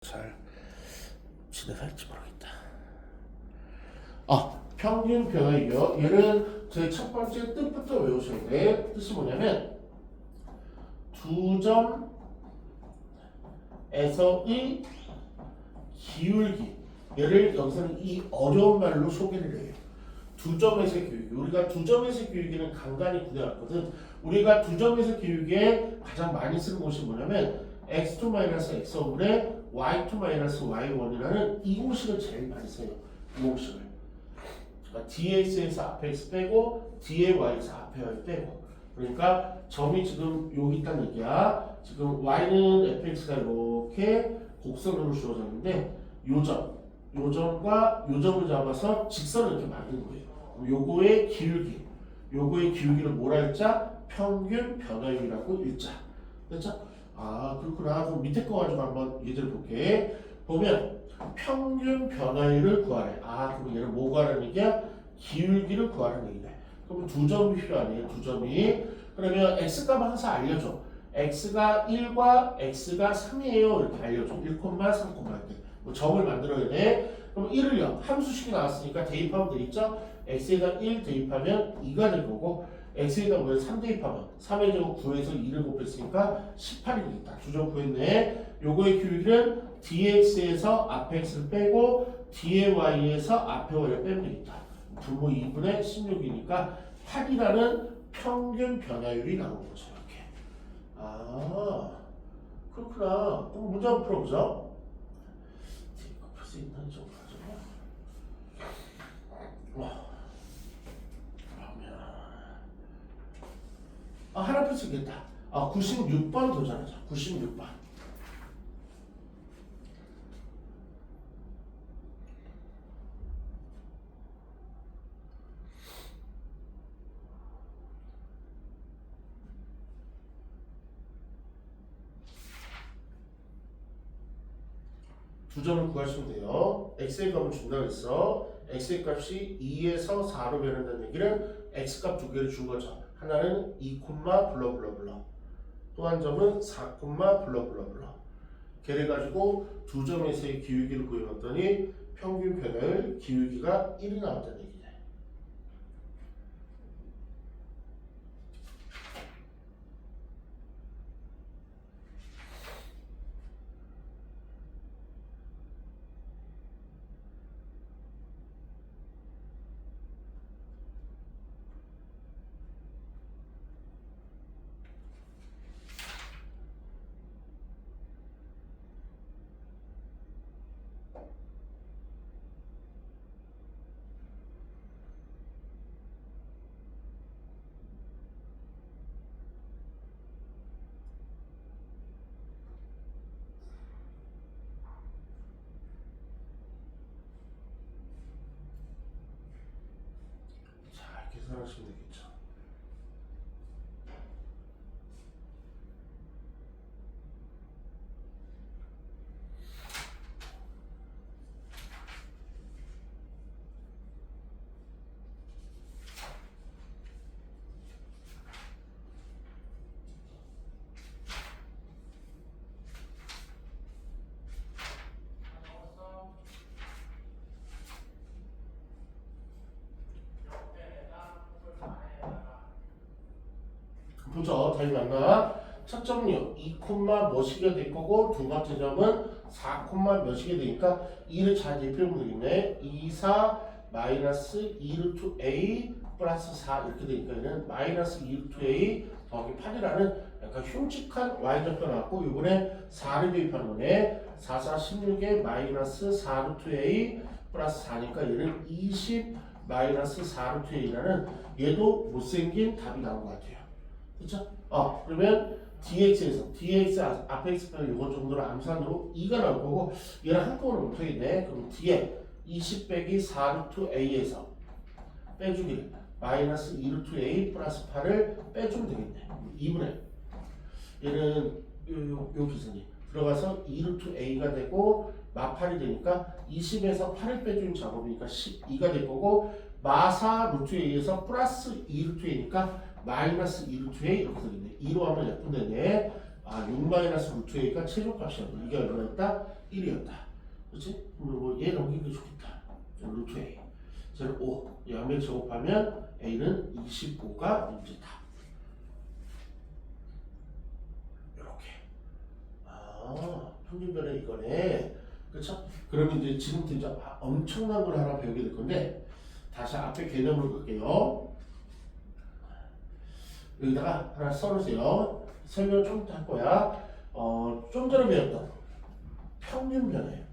잘 진행할지 모르겠다. 평균 변화이고요. 얘는 제 첫 번째 뜻부터 외우셔야 돼. 뜻이 뭐냐면 두 점에서의 기울기. 얘를 여기서는 이 어려운 말로 소개를 해요. 두 점에서의 기울기. 우리가 두 점에서의 기울기는 간간히 구해왔거든. 우리가 두 점에서의 기울기에 가장 많이 쓰는 곳이 뭐냐면 x2-x5분의 y2-y1이라는 이 공식을 제일 많이 써요. 이 공식을. 그러니까 dx에서 앞에 x 빼고 dy에서 앞에 y 빼고. 그러니까 점이 지금 여기 있다는 얘기야. 지금 y는 fx가 이렇게 곡선으로 주어졌는데 요 점과 요 점을 잡아서 직선을 이렇게 만든 거예요. 요거의 기울기를 뭐라 했자? 평균 변화율이라고 읽자. 됐죠? 그렇구나. 그럼 밑에 거 가지고 한번 예제를 볼게. 보면 평균 변화율을 구하래. 그럼 얘는 뭐 구하라는 얘기야? 기울기를 구하라는 얘기네. 그럼 두 점이 필요하네. 두 점이. 그러면 x값을 항상 알려줘. x가 1과 x가 3이에요. 이렇게 알려줘. 1, 3, 이렇게. 뭐 점을 만들어야 돼. 그럼 1을요. 함수식이 나왔으니까 대입하면 되겠죠? x에다 1 대입하면 2가 될 거고 x에다 3 대입하면 3의 제곱 9에서 2를 곱했으니까 18이 되겠다. 두 점 구했네. 요거의 기울기는 dx에서 앞에 x를 빼고 dy에서 앞에 y를 빼면 되겠다. 분모 2분의 16이니까 8이라는 평균 변화율이 나오는 거죠. 이렇게. 그렇구나. 그럼 문제 한번 풀어보자. 풀 수 있는 좀 하나 풀 수 있겠다. 96번 도전하자. 96번. 두 점을 구하시면 돼요. x의 값을 준다고 했어. x의 값이 2에서 4로 변한다는 얘기는 x값 두 개를 준 거죠. 하나는 2, 블러블러블러. 또 한 점은 4, 블러블러블러. 걔를 가지고 두 점에서의 기울기를 구해봤더니 평균 변화율 기울기가 1이 나왔다는 얘기네. 계산하시면 되겠죠. 보죠. 답이 맞나? 첫 점은요. 2, 몇이게 될 거고 두 번째 점은 4, 몇이게 되니까 2를 잘 대표하면 되겠네. 2, 4 마이너스 2 루트 a 플러스 4 이렇게 되니까 얘는 마이너스 2 루트 a 더하기 8이라는 약간 흉측한 y절표 나왔고 이번에 4를 대입하는 거네. 4, 4, 16에 마이너스 4 루트 a 플러스 4니까 얘는 20 마이너스 4 루트 a라는 얘도 못생긴 답이 나온 것 같아요. 그쵸? 그러면 dx 앞에 x 빼고 이거 정도로 암산으로 2가 나올 거고 얘를 한꺼번에 못하겠네. 그럼 뒤에 20 빼기 4 루트 a에서 빼주기 마이너스 2 루트 a 플러스 8을 빼주면 되겠네. 2분의 얘는 요 기준이 들어가서 2 루트 a가 되고 마8이 되니까 20에서 8을 빼주는 작업이니까 12가 될 거고 마4 루트 a에서 플러스 2 루트 a니까 마이너스 2 루트 a 이렇게 되겠네. 2로 하면 예쁜데네. 6 마이너스 루트 a가 최종값이었네. 이게 얼마나 있다? 1이었다. 그렇지? 뭐얘 넘기는 게 좋겠다. 루트 A. 쟤는 5. 양면 제곱하면 A는 25가 문제다. 이렇게. 평균변의 이거네. 그렇죠? 그러면 이제 지금부터 이제 엄청난 걸 하나 배우게 될 건데 다시 앞에 개념으로 갈게요. 여기다가 하나 써놓으세요. 설명 좀 더 할 거야. 좀 전에 배웠던 평균 변화예요.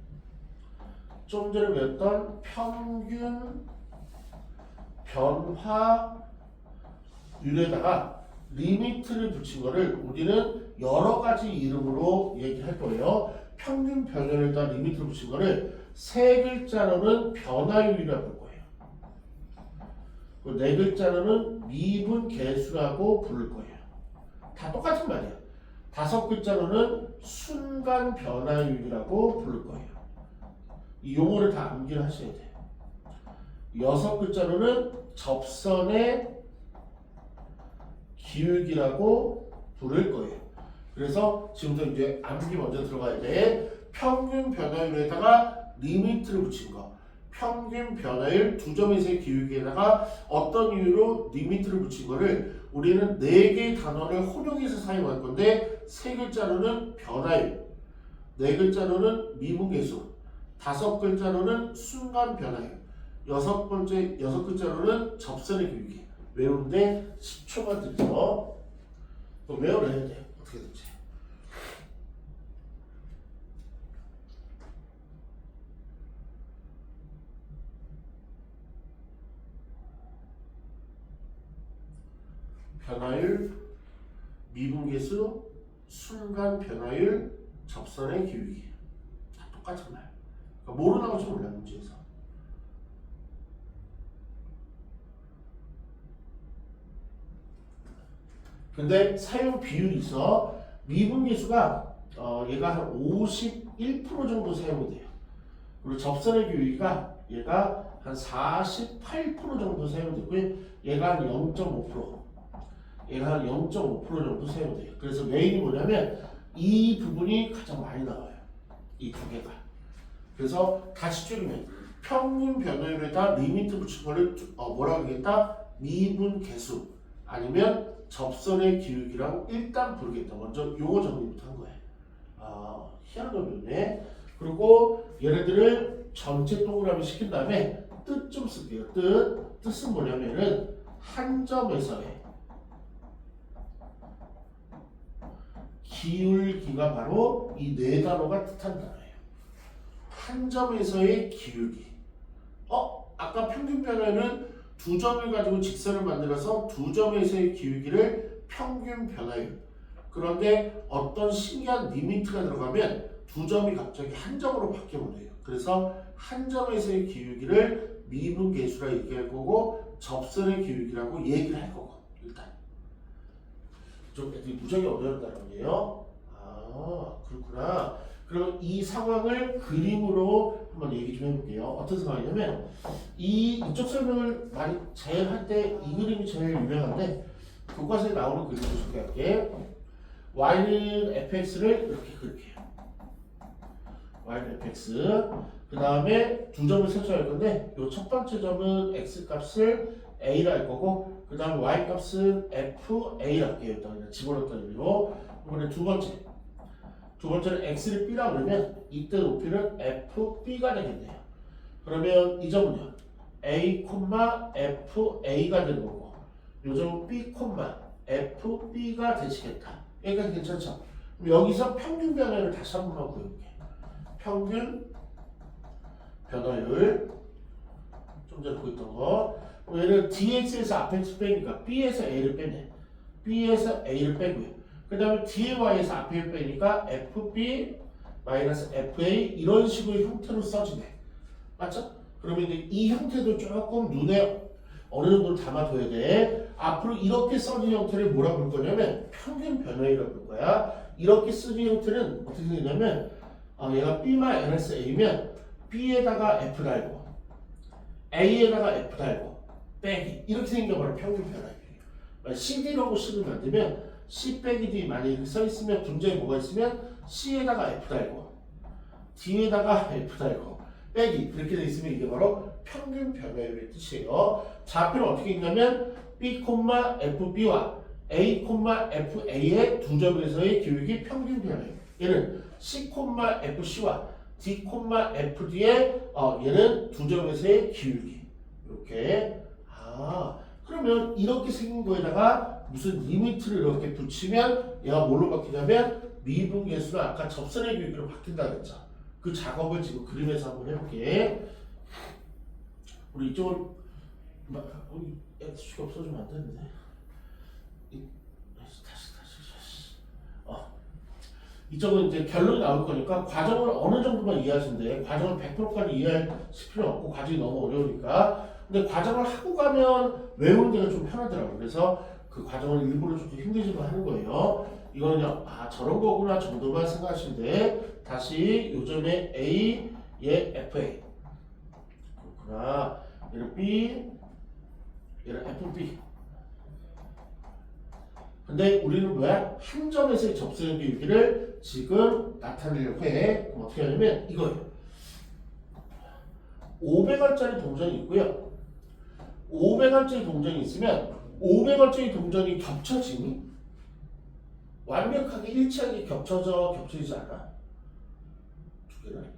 좀 전에 배웠던 평균 변화율에다가 리미트를 붙인 거를 우리는 여러 가지 이름으로 얘기할 거예요. 평균 변화율에다 리미트를 붙인 거를 세 글자로는 변화율이라고 할 거예요. 네 글자로는 미분 계수라고 부를 거예요. 다 똑같은 말이야. 다섯 글자로는 순간 변화율이라고 부를 거예요. 이 용어를 다 암기를 하셔야 돼요. 여섯 글자로는 접선의 기울기라고 부를 거예요. 그래서 지금부터 이제 암기 먼저 들어가야 돼. 평균 변화율에다가 리미트를 붙인 거. 평균 변화율 두 점에서의 기울기에다가 어떤 이유로 리미트를 붙인 거를 우리는 4개의 단어를 혼용해서 사용할 건데 세 글자로는 변화율, 네 글자로는 미분계수, 다섯 글자로는 순간 변화율, 여섯 글자로는 접선의 기울기. 외우는데 10초만 들죠. 외우려 해야 돼. 어떻게든지. 변화율, 미분계수, 순간 변화율, 접선의 기울기. 다 똑같은 말. 그러니까 뭐로 나올지 몰라 문제에서. 근데 사용 비율이 있어. 미분계수가 얘가 한 51% 정도 사용이 돼요. 그리고 접선의 기울기가 얘가 한 48% 정도 사용되고요. 얘가 한 0.5%. 얘가 한 0.5% 정도 사용돼요. 그래서 메인이 뭐냐면 이 부분이 가장 많이 나와요. 이 두 개가. 그래서 다시 줄이면 평균 변화율에다 리미트 붙인 거를 뭐라고 하겠다? 미분 계수 아니면 접선의 기울기라고 일단 부르겠다. 먼저 요거 정리부터 한 거예요. 희한한 거 배우네. 그리고 얘네들을 전체 동그라미 시킨 다음에 뜻 좀 쓸게요. 뜻은 뭐냐면은 한 점에서의 기울기가 바로 이 네 단어가 뜻한 단어예요. 한 점에서의 기울기. 아까 평균 변화율은 두 점을 가지고 직선을 만들어서 두 점에서의 기울기를 평균 변화율. 그런데 어떤 신기한 리미트가 들어가면 두 점이 갑자기 한 점으로 바뀌어버려요. 그래서 한 점에서의 기울기를 미분계수라 얘기할 거고 접선의 기울기라고 얘기를 할 거고 일단. 좀 무척이 어려웠다는 거예요. 그렇구나. 그럼 이 상황을 그림으로 한번 얘기 좀 해볼게요. 어떤 상황이냐면 이쪽 설명을 많이 제일 할 때 이 그림이 제일 유명한데 교과서에 나오는 그림을 소개할게. y는 fx를 이렇게 그릴게요. y는 fx. 그 다음에 두 점을 설정할 건데 이 첫 번째 점은 x 값을 a라 할 거고 그 다음 y 값은 fa라고 할게요. 일단 집어넣었던 의미로. 이번에 두 번째는 x를 b라고 그러면 이때 높이는 fb가 되겠네요. 그러면 이 점은요 a, fa가 되는 거고 이 점은 b, fb가 되시겠다. 여기까지 괜찮죠? 그럼 여기서 평균 변화율을 다시 한 번만 구해볼게요. 평균 변화율 좀 전에 구했던 거. 얘는 dx에서 앞에 x 빼니까 b에서 a를 빼네. b에서 a를 빼고요. 그 다음에 dy에서 앞에 1 빼니까 fb 마이너스 fa 이런 식의 형태로 써지네. 맞죠? 그러면 이제 이 형태도 조금 눈에 어느 정도 담아둬야 돼. 앞으로 이렇게 써진 형태를 뭐라 부를 거냐면 평균 변화율이라고 부를 거야. 이렇게 쓰진 형태는 어떻게 되냐면 얘가 b 마이너스 a면 b에다가 f 달고 a에다가 f 달고 빼기 이렇게 생겨버려 평균 변화율이. cd라고 식을 만들면 C 빼기 D 만약에 써 있으면 분자에 뭐가 있으면 C에다가 F 달고 D에다가 F다 이거 빼기 이렇게 돼 있으면 이게 바로 평균 변화율의 뜻이에요. 좌표를 어떻게 읽냐면 B, FB와 A, FA의 두 점에서의 기울기 평균 변화율. 얘는 C, FC와 D, FD의 얘는 두 점에서의 기울기. 이렇게. 그러면 이렇게 생긴 거에다가 무슨 리미트를 이렇게 붙이면 얘가 뭘로 바뀌냐면 미분계수는 아까 접선의 기울기로 바뀐다 그랬죠. 그 작업을 지금 그림에서 한번 해볼게. 우리 이쪽은 X축이 없어지면 안 되는데. 이쪽은 이제 결론이 나올 거니까 과정을 어느 정도만 이해하시면 돼. 과정을 100%까지 이해할 필요 없고 과정이 너무 어려우니까. 근데 과정을 하고 가면 외우는 데가 좀 편하더라고요. 그래서 그 과정을 일부러 좀 힘들지만 하는 거예요. 이거는요, 저런 거구나 정도만 생각하시면 돼. 다시 요점에 A, 얘 FA. 그렇구나. 얘는 B, 얘는 FB. 근데 우리는 뭐야? 한 점에서의 접선의 기울기를 지금 나타내려고 해. 그럼 어떻게 하냐면 이거예요. 500원짜리 동전이 있고요. 500원짜리 동전이 있으면 500원짜리 동전이 겹쳐지니? 완벽하게 일치하게 겹쳐지지 않아? 두 개는?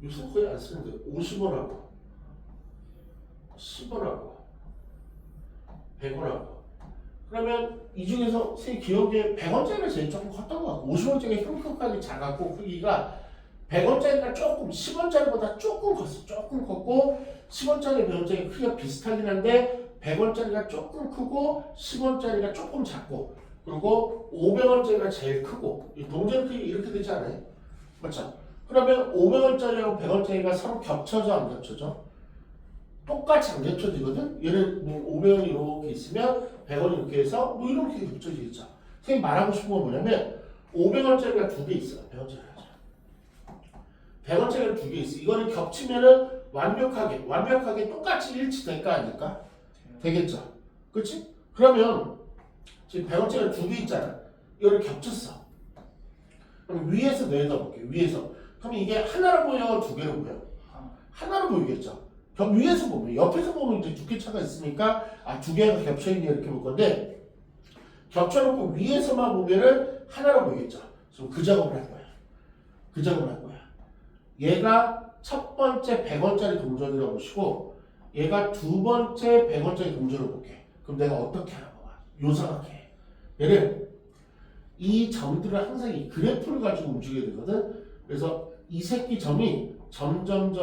요새 거의 안 쓰는데 50원하고 10원하고 100원하고 그러면 이 중에서 제 기억에 100원짜리가 제일 조금 컸던 것 같고 50원짜리가 형태까지 작았고 크기가 100원짜리가 조금 10원짜리보다 조금 컸어. 조금 컸고 10원짜리 100원짜리 크기가 비슷하긴 한데 100원짜리가 조금 크고 10원짜리가 조금 작고 그리고 500원짜리가 제일 크고 이 동전 크기 이렇게 되지 않아요? 맞죠? 그러면 500원짜리하고 100원짜리가 서로 겹쳐져 안 겹쳐져? 똑같이 안 겹쳐지거든? 얘는 뭐 500원이 이렇게 있으면 100원이 이렇게 해서 뭐 이렇게 겹쳐지겠죠. 선생님 말하고 싶은 건 뭐냐면 500원짜리가 두 개 있어. 100원짜리가 두 개 있어. 이거는 겹치면은 완벽하게 똑같이 일치될까 아닐까? 되겠죠. 그치? 그러면 지금 100원짜리가 두 개 있잖아. 이거를 겹쳤어. 그럼 위에서 내려다볼게. 위에서. 그럼 이게 하나로 보여? 두 개로 보여? 하나로 보이겠죠. 위에서 보면, 옆에서 보면 이제 두 개 차가 있으니까 두 개가 겹쳐있네 이렇게 볼 건데 겹쳐놓고 위에서만 보면은 하나로 보이겠죠. 그래서 그 작업을 할 거야. 얘가 첫 번째 100원짜리 동전이라고 보시고 얘가 두 번째 100원짜리 동전을 볼게. 그럼 내가 어떻게 하라고 봐? 요상하게. 얘는 이 점들을 항상 이 그래프를 가지고 움직여야 되거든. 그래서 이 새끼 점이 점점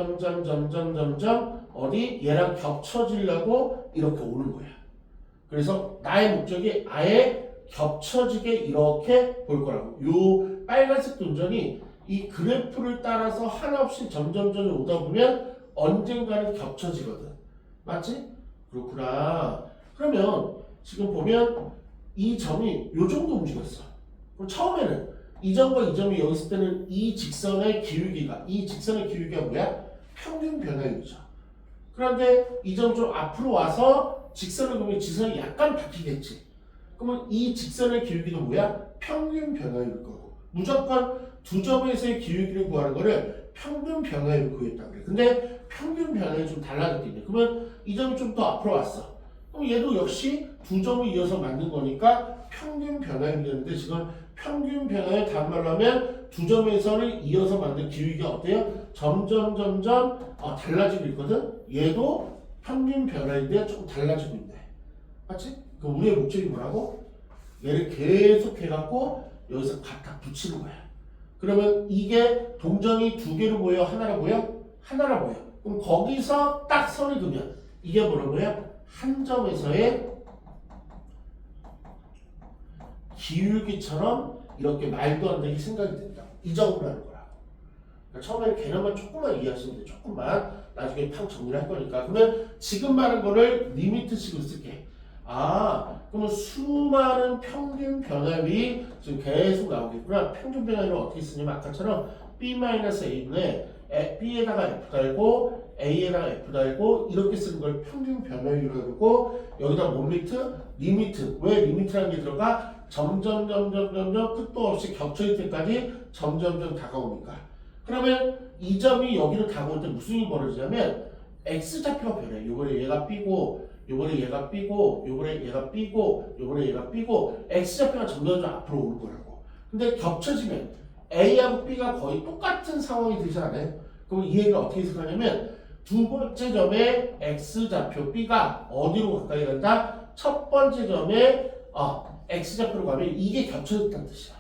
어디 얘랑 겹쳐지려고 이렇게 오는 거야. 그래서 나의 목적이 아예 겹쳐지게 이렇게 볼 거라고. 요 빨간색 동전이 이 그래프를 따라서 하나 없이 점점 오다 보면 언젠가는 겹쳐지거든. 맞지? 그렇구나. 그러면 지금 보면 이 점이 요 정도 움직였어. 그럼 처음에는 이 점과 이 점이 여기 있을 때는 이 직선의 기울기가 뭐야? 평균 변화율이죠. 그런데 이 점 좀 앞으로 와서 직선을 보면 지선이 약간 바뀌겠지. 그러면 이 직선의 기울기도 뭐야? 평균 변화율일 거고. 무조건 두 점에서의 기울기를 구하는 거를 평균 변화율을 구했다 그래. 근데 평균 변화율이 좀 달라졌겠네. 그러면 이 점이 좀 더 앞으로 왔어. 그럼 얘도 역시 두 점을 이어서 만든 거니까 평균 변화율이 되는데 지금 평균 변화율 다른 말로 하면 두 점에서는 이어서 만든 기울기가 어때요? 점점 달라지고 있거든. 얘도 평균 변화인데 조금 달라지고 있네. 맞지? 그럼 우리의 목적이 뭐라고? 얘를 계속 해갖고 여기서 갖다 붙이는 거야. 그러면 이게 동전이 두 개로 보여? 하나로 보여? 하나로 보여. 그럼 거기서 딱 선을 그으면 이게 뭐라고요? 한 점에서의 기울기처럼 이렇게 말도 안 되게 생각이 된다. 이 작업을 하는 거라. 그러니까 처음에는 개념만 조금만 이해하시면 돼. 조금만. 나중에 팡 정리를 할 거니까. 그러면 지금 말한 거를 리미트식으로 쓸게. 그러면 수많은 평균 변화율이 지금 계속 나오겠구나. 평균 변화율을 어떻게 쓰냐면 아까처럼 B-A분의 B에다가 F 달고 A에다가 F 달고 이렇게 쓰는 걸 평균 변화율이라고 그러고 여기다 리미트? 리미트. 왜 리미트라는 게 들어가? 점점 끝도 없이 겹쳐질 때까지 점점 다가오니까. 그러면 이 점이 여기로 다가올 때 무슨 일이 벌어지냐면 X좌표가 변해. 요번에 얘가 B고 요번에 얘가 B고 요번에 얘가 B고 요번에 얘가 B고 X좌표가 점점 앞으로 오는 거라고. 근데 겹쳐지면 A하고 B가 거의 똑같은 상황이 되지 않아요? 그럼 이 얘기를 어떻게 해석하냐면 두 번째 점에 X좌표 B가 어디로 가까이 간다? 첫 번째 점에 X좌표로 가면 이게 겹쳐졌다는 뜻이야.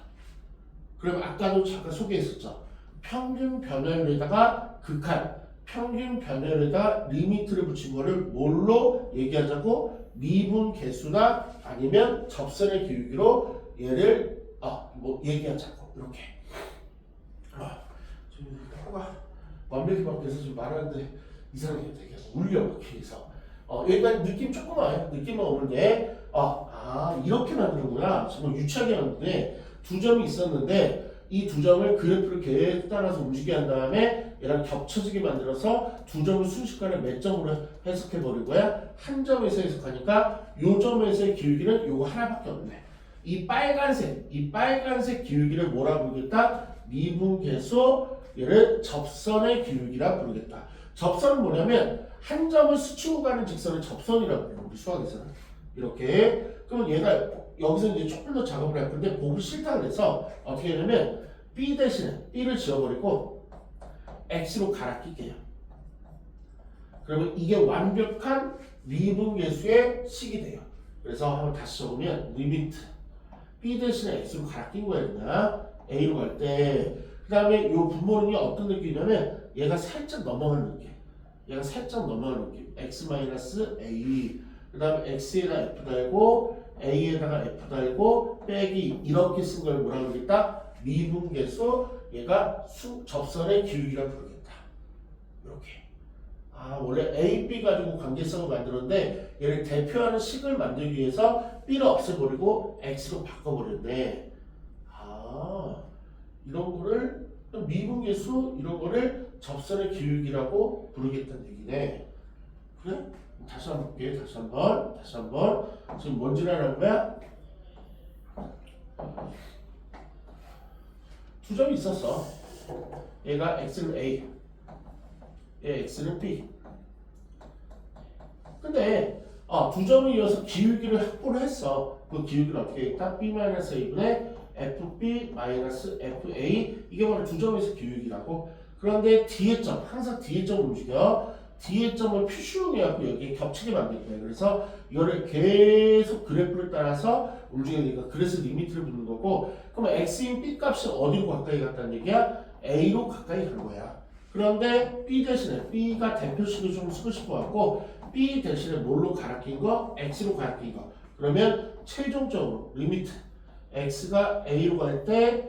그럼 아까도 잠깐 소개했었죠. 평균 변화율에다가 극한, 평균 변화율에다가 리미트를 붙인 거를 뭘로 얘기하자고? 미분 계수나 아니면 접선의 기울기로 얘를 얘기하자고. 이렇게. 지금 코가 완벽히 바뀌어서 지금 말하는데 이상하게 되게 울려 막혀서 일단 느낌 조금 와요. 느낌은 오는데 이렇게 만드는구나. 정말 유치하게 만드네. 두 점이 있었는데 이 두 점을 그래프를 계속 따라서 움직이게 한 다음에 얘랑 겹쳐지게 만들어서 두 점을 순식간에 몇 점으로 해석해 버릴 거야. 한 점에서 해석하니까 요 점에서의 기울기는 요거 하나밖에 없네. 이 빨간색 기울기를 뭐라고 부르겠다? 미분계수, 얘를 접선의 기울기라 부르겠다. 접선은 뭐냐면 한 점을 스치고 가는 직선을 접선이라고 해요. 우리 수학에서는 이렇게. 그러면 얘가 여기서 이제 조금 더 작업을 할 건데 보기 싫다 그래서 어떻게 하냐면 B 대신에 B를 지워버리고 X로 갈아 낄게요. 그러면 이게 완벽한 미분계수의 식이 돼요. 그래서 한번 다시 적으면 리미트 B 대신에 X로 갈아 낀 거야. 그냥 A로 갈 때 그 다음에 이 분모는요 어떤 느낌이냐면 얘가 살짝 넘어가는 느낌. 얘가 살짝 넘어가는 느낌. X-A 그 다음에 X에다 F 달고 A에다가 F 달고 빼기 이렇게 쓴 걸 뭐라고 그러겠다? 미분계수, 얘가 접선의 기울기라 부르겠다. 이렇게. 원래 A, B 가지고 관계성을 만들었는데 얘를 대표하는 식을 만들기 위해서 B를 없애버리고 X로 바꿔버렸네. 이런 거를 미분계수 이런 거를 접선의 기울기라고 부르겠다는 얘기네. 그래? 다시 한번 볼게. 다시 한번. 지금 뭔지 알아는 거야? 두 점이 있었어. 얘가 X는 A, 얘 X는 B. 근데 두 점을 이어서 기울기를 확보를 했어. 그 기울기를 어떻게 했다? B-A분의 FB-FA 이게 바로 두 점에서 기울기라고. 그런데 뒤에 점, 항상 뒤에 점을 움직여. 뒤에 점을 퓨시용 해갖고 여기에 겹치게 만들 거예요. 그래서 이거를 계속 그래프를 따라서 움직이니까 그래서 리미트를 붙는 거고. 그럼 X인 B 값이 어디로 가까이 갔다는 얘기야? A로 가까이 간 거야. 그런데 B 대신에 B가 대표식을 좀 쓰고 싶어 갖고 B 대신에 뭘로 갈아 낀 거? X로 갈아 낀 거. 그러면 최종적으로 리미트 X가 A로 갈 때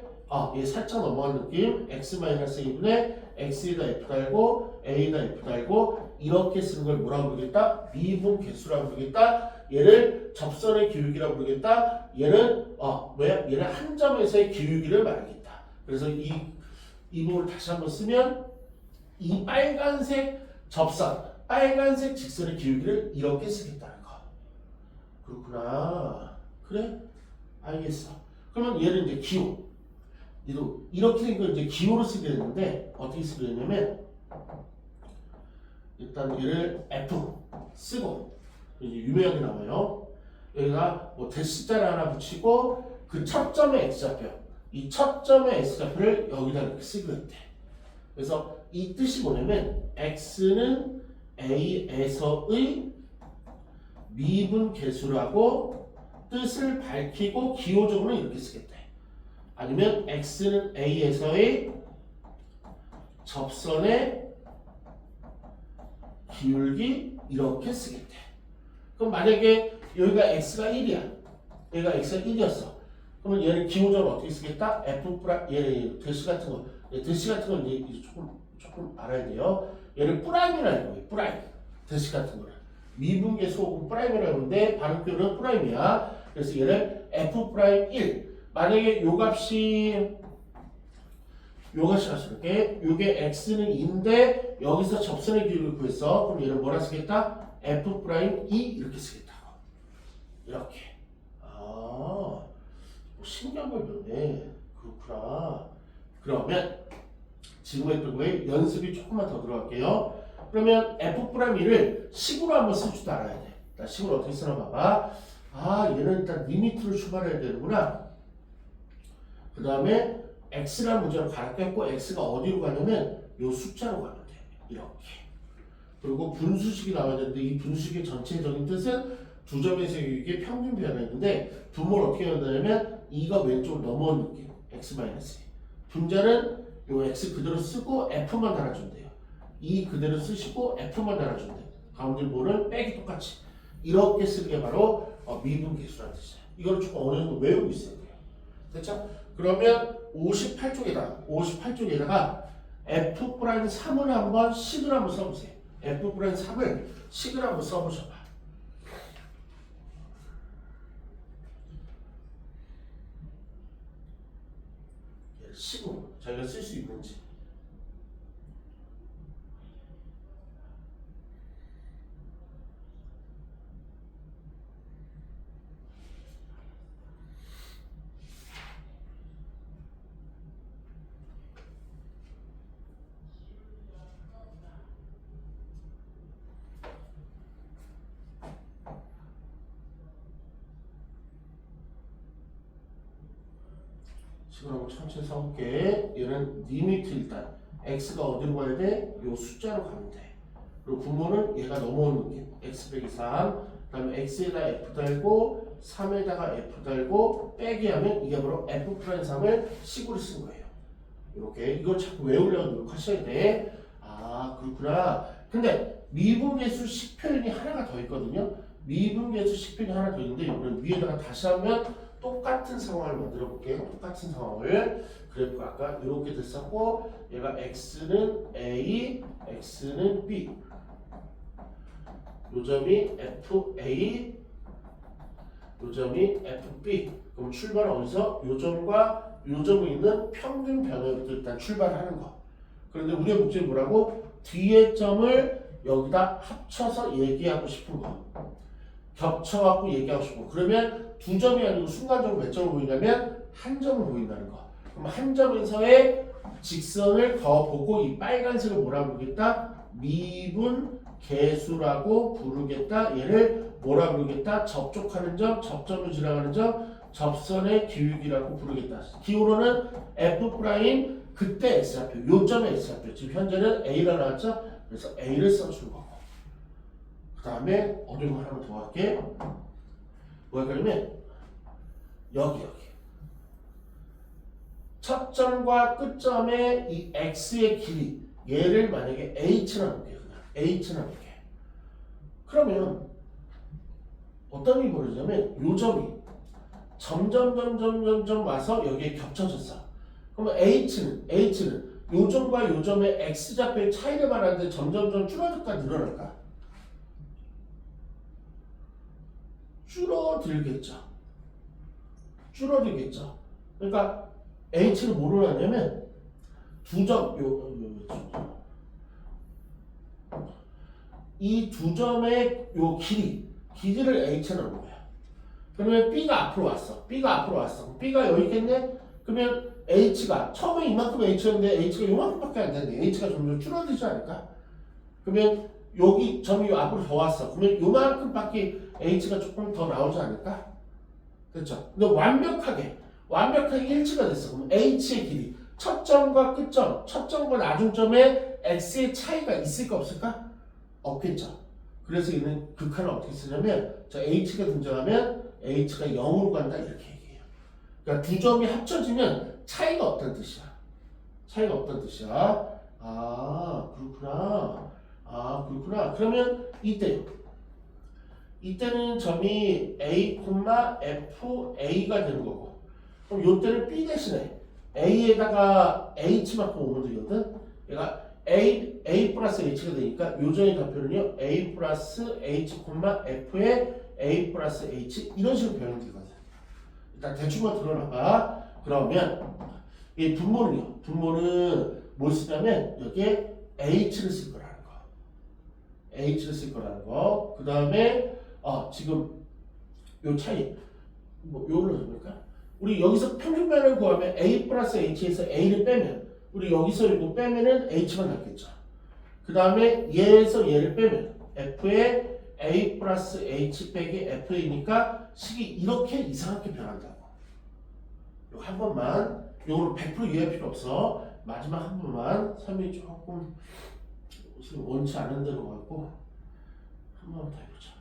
얘 살짝 넘어간 느낌 X-A분의 X에다 F 달고 A에다 F 달고 이렇게 쓰는 걸 뭐라고 부르겠다? 미분계수라고 부르겠다. 얘를 접선의 기울기라고 부르겠다. 얘는 얘는 한 점에서의 기울기를 말하겠다. 그래서 이 부분을 다시 한번 쓰면 이 빨간색 접선, 빨간색 직선의 기울기를 이렇게 쓰겠다는 거. 그렇구나. 그래? 알겠어. 그러면 얘는 이제 기호. 얘도 이렇게 된 걸 이제 기호로 쓰게 되는데 어떻게 쓰게 되냐면 일단 얘를 F 쓰고 이제 유명하게 나와요. 여기가 뭐 대시자를 하나 붙이고 그 첫 점의 X좌표, 이 첫 점의 X좌표를 여기다 이렇게 쓰게 돼. 그래서 이 뜻이 뭐냐면 X는 A에서의 미분계수라고 뜻을 밝히고 기호적으로 이렇게 쓰겠대. 아니면 X는 A에서의 접선의 기울기 이렇게 쓰겠대. 그럼 만약에 여기가 X가 1이야. 얘가 X가 1이었어. 그러면 얘는 기호적으로 어떻게 쓰겠다? F 프라임, 얘 대시 같은 거, 대시 같은 건 이제 조금 알아야 돼요. 얘를 프라임이라는 거예요. 프라임. 대시 같은 거를. 미분계수 혹은 프라임이라고 하는데 반응표는 프라임이야. 그래서 얘를 F 프라임 1. 만약에 요 값이 요가 자연스럽게 요게 x는 2인데 여기서 접선의 기울기를 구했어. 그럼 얘는 뭐라 쓰겠다? f'2 이렇게 쓰겠다. 이렇게. 뭐 신기한 걸 배우네. 그렇구나. 그러면 지금 했던 거에 연습이 조금만 더 들어갈게요. 그러면 f'1을 식으로 한번 쓸 줄 알아야 돼. 나 식으로 어떻게 쓰나 봐봐. 얘는 일단 리미트로 출발해야 되는구나. 그 다음에 x라는 문자로 갈았겠고 x가 어디로 가냐면 요 숫자로 가면 돼. 이렇게. 그리고 분수식이 나와야 되는데 이 분수식의 전체적인 뜻은 두 점에서의 교육의 평균 변화였는데 분모를 어떻게 해야 되냐면 2가 왼쪽으로 넘어온 느낌. x-2. 분자는 요 x 그대로 쓰고 f만 달아준대요. 2 그대로 쓰시고 f만 달아준대요. 가운데 뭐를 빼기 똑같이. 이렇게 쓰는 게 바로 미분계수라는 뜻이에요. 이걸 조금 어느 정도 외우고 있어야 돼요. 됐죠? 그러면 58쪽에다가 f'3을 한번 식을 한번 써보세요. f'3을 식을 한번 써보셔봐. 식으로 자기가 쓸 수 있는지. 식으로 한번 천천히 써볼게. 얘는 리미트 일단 x가 어디로 가야 돼? 요 숫자로 가면 돼. 그리고 분모는 얘가 넘어오는 느낌. x 빼기 3. 그 다음에 x에다 f 달고 3에다가 f 달고 빼기 하면 이게 바로 f'3을 식으로 쓴 거예요. 이렇게 이걸 자꾸 외우려고 노력하셔야 돼. 그렇구나. 근데 미분계수 식표현이 하나가 더 있거든요. 미분계수 식표현이 하나 더 있는데 이거는 위에다가 다시 하면 똑같은 상황을 만들어 볼게요. 똑같은 상황을. 그래프가 아까 이렇게 됐었고 얘가 x는 a, x는 b. 요점이 fa, 요점이 fb. 그럼 출발은 어디서? 요점과 요점이 있는 평균 변화부터 일단 출발하는 거. 그런데 우리의 목적이 뭐라고? 뒤에 점을 여기다 합쳐서 얘기하고 싶은 거. 겹쳐갖고 얘기하고 싶고. 그러면 두 점이 아니고 순간적으로 몇 점을 보이냐면 한 점을 보인다는 거. 그럼 한 점에서의 직선을 더 보고 이 빨간색을 뭐라 부르겠다? 미분 계수라고 부르겠다. 얘를 뭐라 부르겠다? 접촉하는 점, 접점을 지나가는 점, 접선의 기울기라고 부르겠다. 기울어는 f' 그때 x좌표, 요점의 x좌표. 지금 현재는 a가 나왔죠? 그래서 a를 써주는 거고. 그 다음에 어려운 거 하나만 더 할게. 뭐 할까냐면 여기. 첫 점과 끝점의 이 x의 길이 얘를 만약에 h라고 볼게요. 그냥 h라고 볼게요. 그러면 어떤 일이 벌어지냐면 요 점이 점점 와서 여기에 겹쳐졌어. 그러면 h는 요점과 요점의 x좌표의 차이를 말하는데 점점 줄어들까 늘어날까? 줄어들겠죠. 그러니까 h는 뭐로 나냐면 두 점, 이 두 점의 요 길이를 h라는 거야. 그러면 b가 앞으로 왔어. b가 여기 있겠네? 그러면 h가 처음에 이만큼 h였는데 h가 요만큼밖에 안 되는데 h가 점점 줄어들지 않을까? 그러면 여기 점이 앞으로 더 왔어. 그러면 요만큼밖에 h가 조금 더 나오지 않을까? 그렇죠? 근데 완벽하게 일치가 됐어. 그럼 h의 길이 첫 점과 끝점, 첫 점과 나중점에 x의 차이가 있을까 없을까? 없겠죠. 그래서 얘는 극한을 어떻게 쓰냐면 저 h가 등장하면 h가 0으로 간다 이렇게 얘기해요. 그러니까 두 점이 합쳐지면 차이가 없다는 뜻이야. 그렇구나. 그러면 이때는 점이 a, fa가 되는 거고. 그럼 요때는 b 대신에 a에다가 h만큼 오면 되거든. 얘가 a 플러스 h가 되니까 요점의 좌표는요 a 플러스 h, f에 a 플러스 h 이런 식으로 변형되거든. 일단 대충만 들어놔봐. 그러면 이 분모는요. 분모는 뭘 쓰냐면 여기에 h를 쓸 거라는 거. h를 쓸 거라는 거. 그 다음에 지금 요 차이 뭐 요걸로 됩니까? 우리 여기서 평균변을 구하면 a 플러스 h에서 a를 빼면 우리 여기서 이거 빼면은 h만 남겠죠. 그 다음에 얘에서 얘를 빼면 f에 a 플러스 h 빼기 fa니까 식이 이렇게 이상하게 변한다고. 요거 한 번만 요거는 100% 이해할 필요 없어. 마지막 한 번만 설명이 조금 지금 원치 않은 대로 가고 한 번만 더 해보자.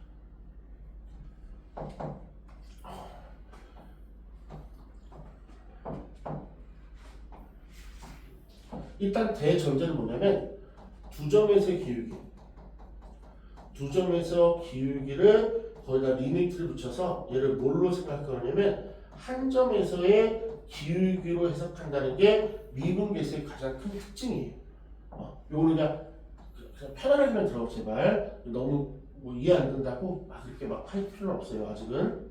일단 대전제는 뭐냐면 두 점에서의 기울기, 두 점에서 기울기를 거기다 리미트를 붙여서 얘를 뭘로 생각할 거냐면 한 점에서의 기울기로 해석한다는 게 미분계수의 가장 큰 특징이에요. 요거는 그냥 편안하게만 들어 제발. 너무 뭐 이해 안 된다고 막 그렇게 막 할 필요는 없어요. 아직은.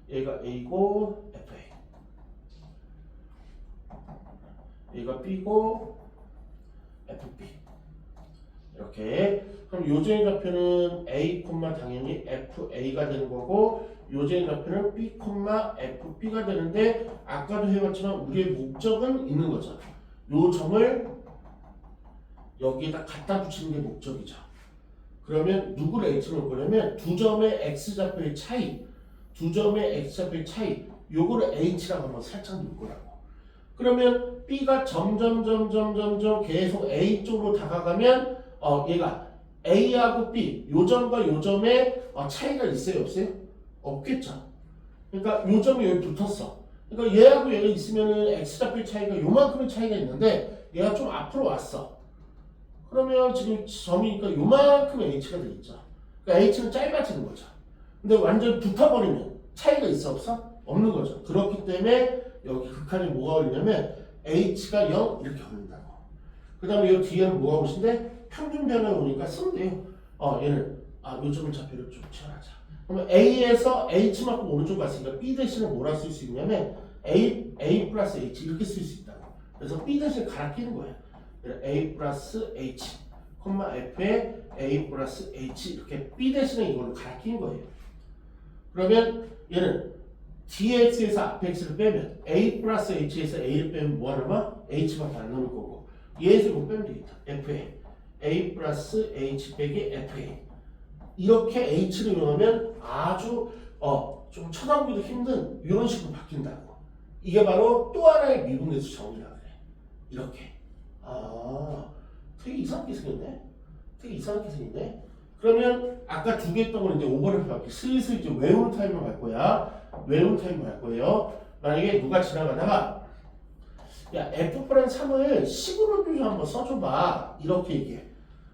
얘가 A고 FA, 얘가 B고 FB. 이렇게. 그럼 요정의 좌표는 A, 당연히 FA가 되는 거고 요정의 좌표는 B, FB가 되는데 아까도 해봤지만 우리의 목적은 있는 거죠. 요 점을 여기에다 갖다 붙이는 게 목적이죠. 그러면 누구를 H로 올 거냐면 두 점의 X좌표의 차이, 두 점의 X좌표의 차이 요거를 H라고 한번 살짝 놓을 거라고. 그러면 B가 점점 계속 A 쪽으로 다가가면 얘가 A하고 B 요 점과 요 점의 차이가 있어요 없어요? 없겠죠. 그러니까 요 점이 여기 붙었어. 그러니까 얘하고 얘가 있으면은 X좌표의 차이가 요만큼의 차이가 있는데 얘가 좀 앞으로 왔어. 그러면 지금 점이니까 요만큼 H가 되겠죠. 그러니까 H는 짧아지는 거죠. 근데 완전 붙어버리면 차이가 있어 없어? 없는 거죠. 그렇기 때문에 여기 극한이 뭐가 걸리냐면 H가 0 이렇게 걸린다고. 그 다음에 이 뒤에는 뭐가 오신데 평균 변화가 오니까 쓰면 돼요. 얘는 요점을 좌표를 좀 치환하자. 그러면 A에서 H만큼 오른쪽 갔으니까 B 대신에 뭐라 쓸 수 있냐면 A 플러스 H 이렇게 쓸 수 있다고. 그래서 B 대신에 갈아 끼는 거예요. A 플러스 H, F에 A 플러스 H 이렇게 B 대신에 이걸로 갈아 끼는 거예요. 그러면 얘는 dx에서 앞에 x를 빼면 a 플러스 h에서 a를 빼면 뭐 하나마? h밖에 안 남을 거고 얘에서 이거 빼면 되겠다. fa a 플러스 h 빼기 fa 이렇게 h를 이용하면 아주 좀 쳐다보기도 힘든 이런 식으로 바뀐다고. 이게 바로 또 하나의 미분계수 정리라 그래. 이렇게. 되게 이상하게 생겼네. 되게 이상하게 생겼네. 그러면 아까 두 개 했던 걸 이제 오버랩 할게. 슬슬 이제 외우는 타임을 갈 거야. 외우는 타임을 갈 거예요. 만약에 누가 지나가다가 야 F+3을 식으로 좀 한번 써줘봐. 이렇게 얘기해.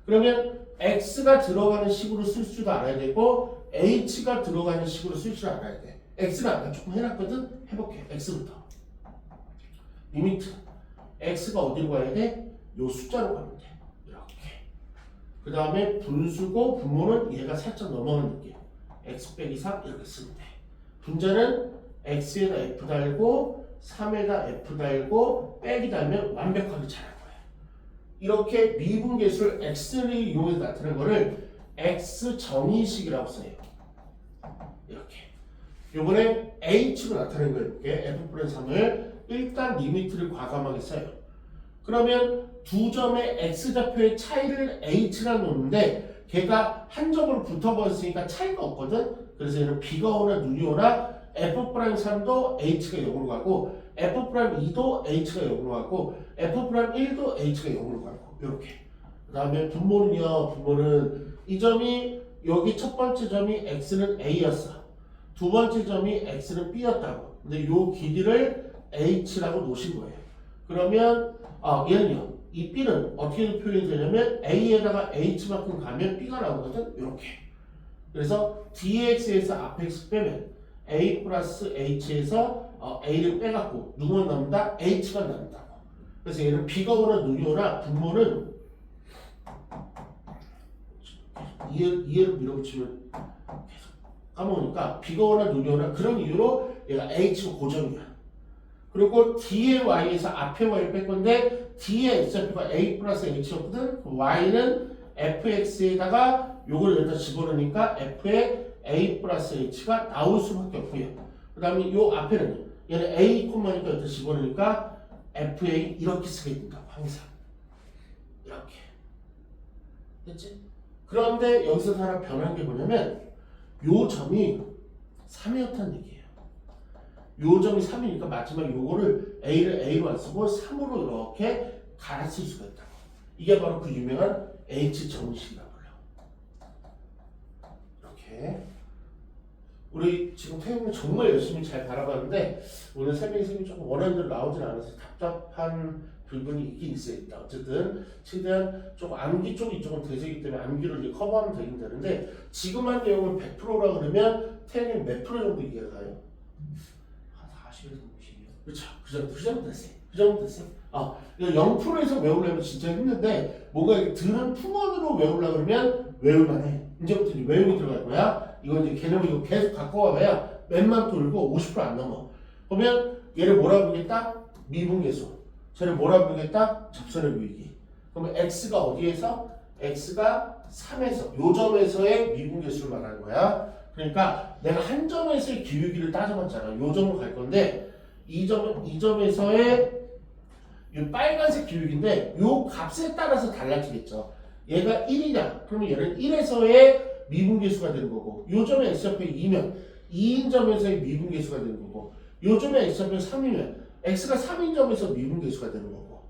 그러면 X가 들어가는 식으로 쓸 줄도 알아야 되고 H가 들어가는 식으로 쓸 줄 알아야 돼. X는 아까 조금 해놨거든? 해볼게. X부터. 리미트. X가 어디로 가야 돼? 요 숫자로 가면 돼. 그 다음에 분수고 분모는 얘가 살짝 넘어가는 느낌. x 빼기 3 이렇게 쓰면 돼. 분자는 x에다 f 달고 3에다 f 달고 빼기 달면 완벽하게 잘할 거야. 이렇게 미분계수를 x를 이용해서 나타낸 거를 x 정의식이라고 써요. 이렇게. 요번에 h로 나타낸 거예요. f+3을 일단 리미트를 과감하게 써요. 그러면 두 점의 x좌표의 차이를 h라 놓는데 걔가 한 점으로 붙어버렸으니까 차이가 없거든. 그래서 얘는 b가 오나 눈이 오나 f'3도 h가 0으로 가고 f'2도 h가 0으로 가고 f'1도 h가 0으로 가고 이렇게. 그 다음에 분모는요. 분모는 이 점이 여기 첫 번째 점이 x는 a였어. 두 번째 점이 x는 b였다고. 근데 요 길이를 h라고 놓으신 거예요. 그러면 얘는요. 이 B는 어떻게 표현이 되냐면 A에다가 H만큼 가면 B가 나오거든. 이렇게. 그래서 DX에서 앞에 X 빼면 A 플러스 H에서 A를 빼갖고 누구만 남는다? H만 남는다고. 그래서 얘는 B가 오나 눈이 오나 분모는 이해를 밀어붙이면 계속 까먹으니까 B가 오나 눈이 오나 그런 이유로 얘가 H가 고정이야. 그리고 D의 Y에서 앞에 Y를 뺄 건데 D의 X좌표가 A 플러스 H였거든. Y는 fx에다가 요걸 여기다 집어넣으니까 f의 A 플러스 H가 나올 수밖에 없고요. 그 다음에 요 앞에는 얘는 A 콤마니까 여기다 집어넣으니까 FA 이렇게 쓰게 된다고 항상. 이렇게. 됐지? 그런데 여기서 하나 변한 게 뭐냐면 요 점이 3이었다는 얘기예요. 요 점이 3이니까 마지막 요거를 A를 A로 안 쓰고 3으로 이렇게 갈아 쓸 수가 있다고. 이게 바로 그 유명한 H 정식이라고 해요. 이렇게. 우리 지금 태용이 정말 열심히 잘 바라봤는데 오늘 설명이 조금 원하는 대로 나오진 않아서 답답한 부분이 있긴 있어요. 어쨌든 최대한 조금 암기 쪽 이쪽은 대세기 때문에 암기를 이제 커버하면 되긴 되는데 지금 한 내용을 100%라 그러면 태용이 몇 프로 정도 이해가 가요? 한 40에서 50이요. 그렇죠. 그 정도 됐어요. 그 정도 됐어요. 0%에서 외우려면 진짜 힘든데 뭔가 들은 풍원으로 외우려고 그러면 외울만해. 이제부터 이제 외우고 들어갈 거야. 이거 이제 개념을 이거 계속 갖고 와봐야 맨만 돌고 50%안 넘어. 그러면 얘를 뭐라 부르겠다? 미분계수. 쟤를 뭐라 부르겠다? 접선의 묘이기. 그러면 x가 어디에서? x가 3에서 요 점에서의 미분계수를 말하는 거야. 그러니까 내가 한 점에서의 기울기를 따져봤잖아. 요 점으로 갈 건데 이 점에서의 이 빨간색 기울기인데 요 값에 따라서 달라지겠죠. 얘가 1이냐? 그러면 얘는 1에서의 미분계수가 되는 거고 요 점에 x좌표 2면 2인 점에서의 미분계수가 되는 거고 요 점에 x좌표 3이면 x가 3인 점에서 미분계수가 되는 거고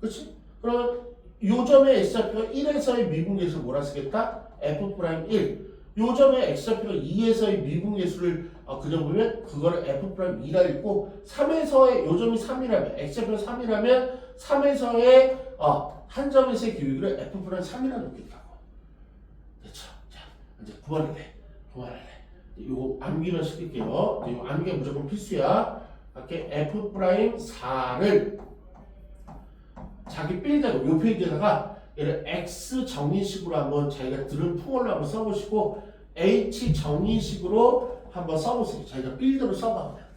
그렇지? 그러면 요 점에 x좌표가 1에서의 미분계수를 뭐라 쓰겠다? f'1 요 점에 x좌표가 2에서의 미분계수를 그냥 보면 그거를 f'2라 읽고 3에서의 요 점이 3이라면 x좌표 3이라면 3에서의 한 점에서의 기울기를 f'3이라 놓겠다고. 됐죠? 자 이제 그만할래. 요거 암기만 시킬게요. 요 암기가 무조건 필수야. 이렇게 f'4를 자기 필대로 요 페이지에다가 얘를 x 정의식으로 한번 자기가 들은 풍월로 한번 써보시고 h 정의식으로 한번 써보세요. 자기가 필대로 써봐.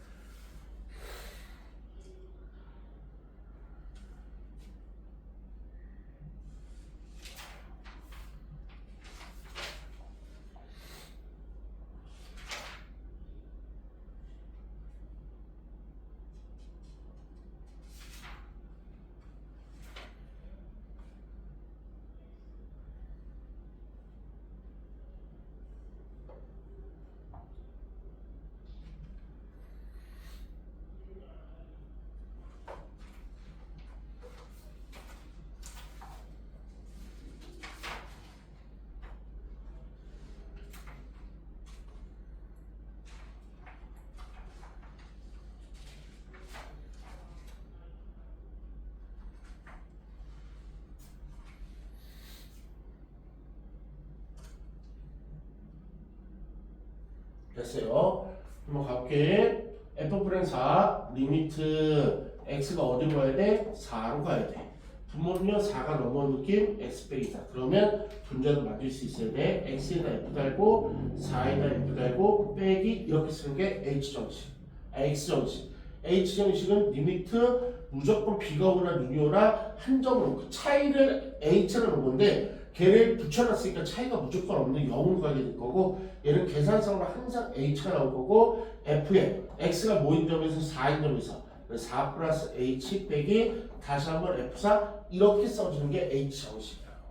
됐어요. 한번 가볼게. f'4 리미트 x가 어디로 가야 돼? 4로 가야 돼. 분모는요 4가 넘어온 느낌 x 빼기다. 그러면 분자도 만들 수 있어야 돼. x에다 f 달고 4에다 f 달고 빼기 이렇게 쓰는 게 h 정식. x 정식. h 정식은 리미트 무조건 비가 오거나 눈이 오나 한 점으로 그 차이를 h로 놓은 건데 걔를 붙여놨으니까 차이가 무조건 없는 0으로 가게 될 거고 얘는 계산상으로 항상 h가 나올 거고 f에 x가 모인 점에서 4인 점에서 4 플러스 h 빼기 다시 한번 f4 이렇게 써주는 게 h 정식이라고.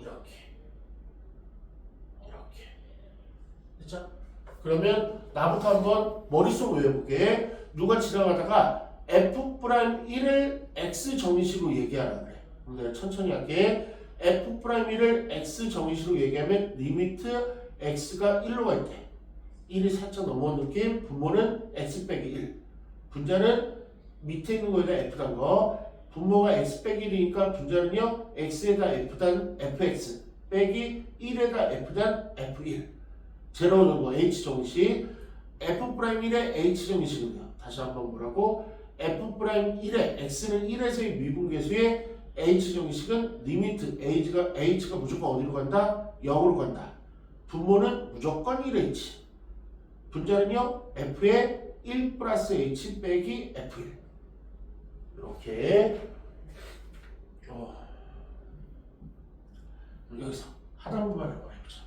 이렇게 됐죠? 그러면 나부터 한번 머릿속으로 외워볼게. 누가 지나가다가 f'1을 x 정의식으로 얘기하라 그래. 그럼 내가 천천히 할게. f'1을 x 정의식으로 얘기하면 리미트 x가 1로 갈 때 1이 살짝 넘어온 느낌. 분모는 x 빼기 1. 분자는 밑에 있는 거에다 f 단 거. 분모가 x 빼기 1이니까 분자는요 x에다 f 단 fx 빼기 1에다 f 단 f1. 제로 오는 거 h 정식. f'1의 h 정식은요. 다시 한번 보라고. f'1의 x는 1에서의 미분계수의 h 정식은 리미트 h가 무조건 어디로 간다? 0으로 간다. 분모는 무조건 1h. 분자는요 f의 1 플러스 h 빼기 f1. 이렇게 여기서 하나만 해보자.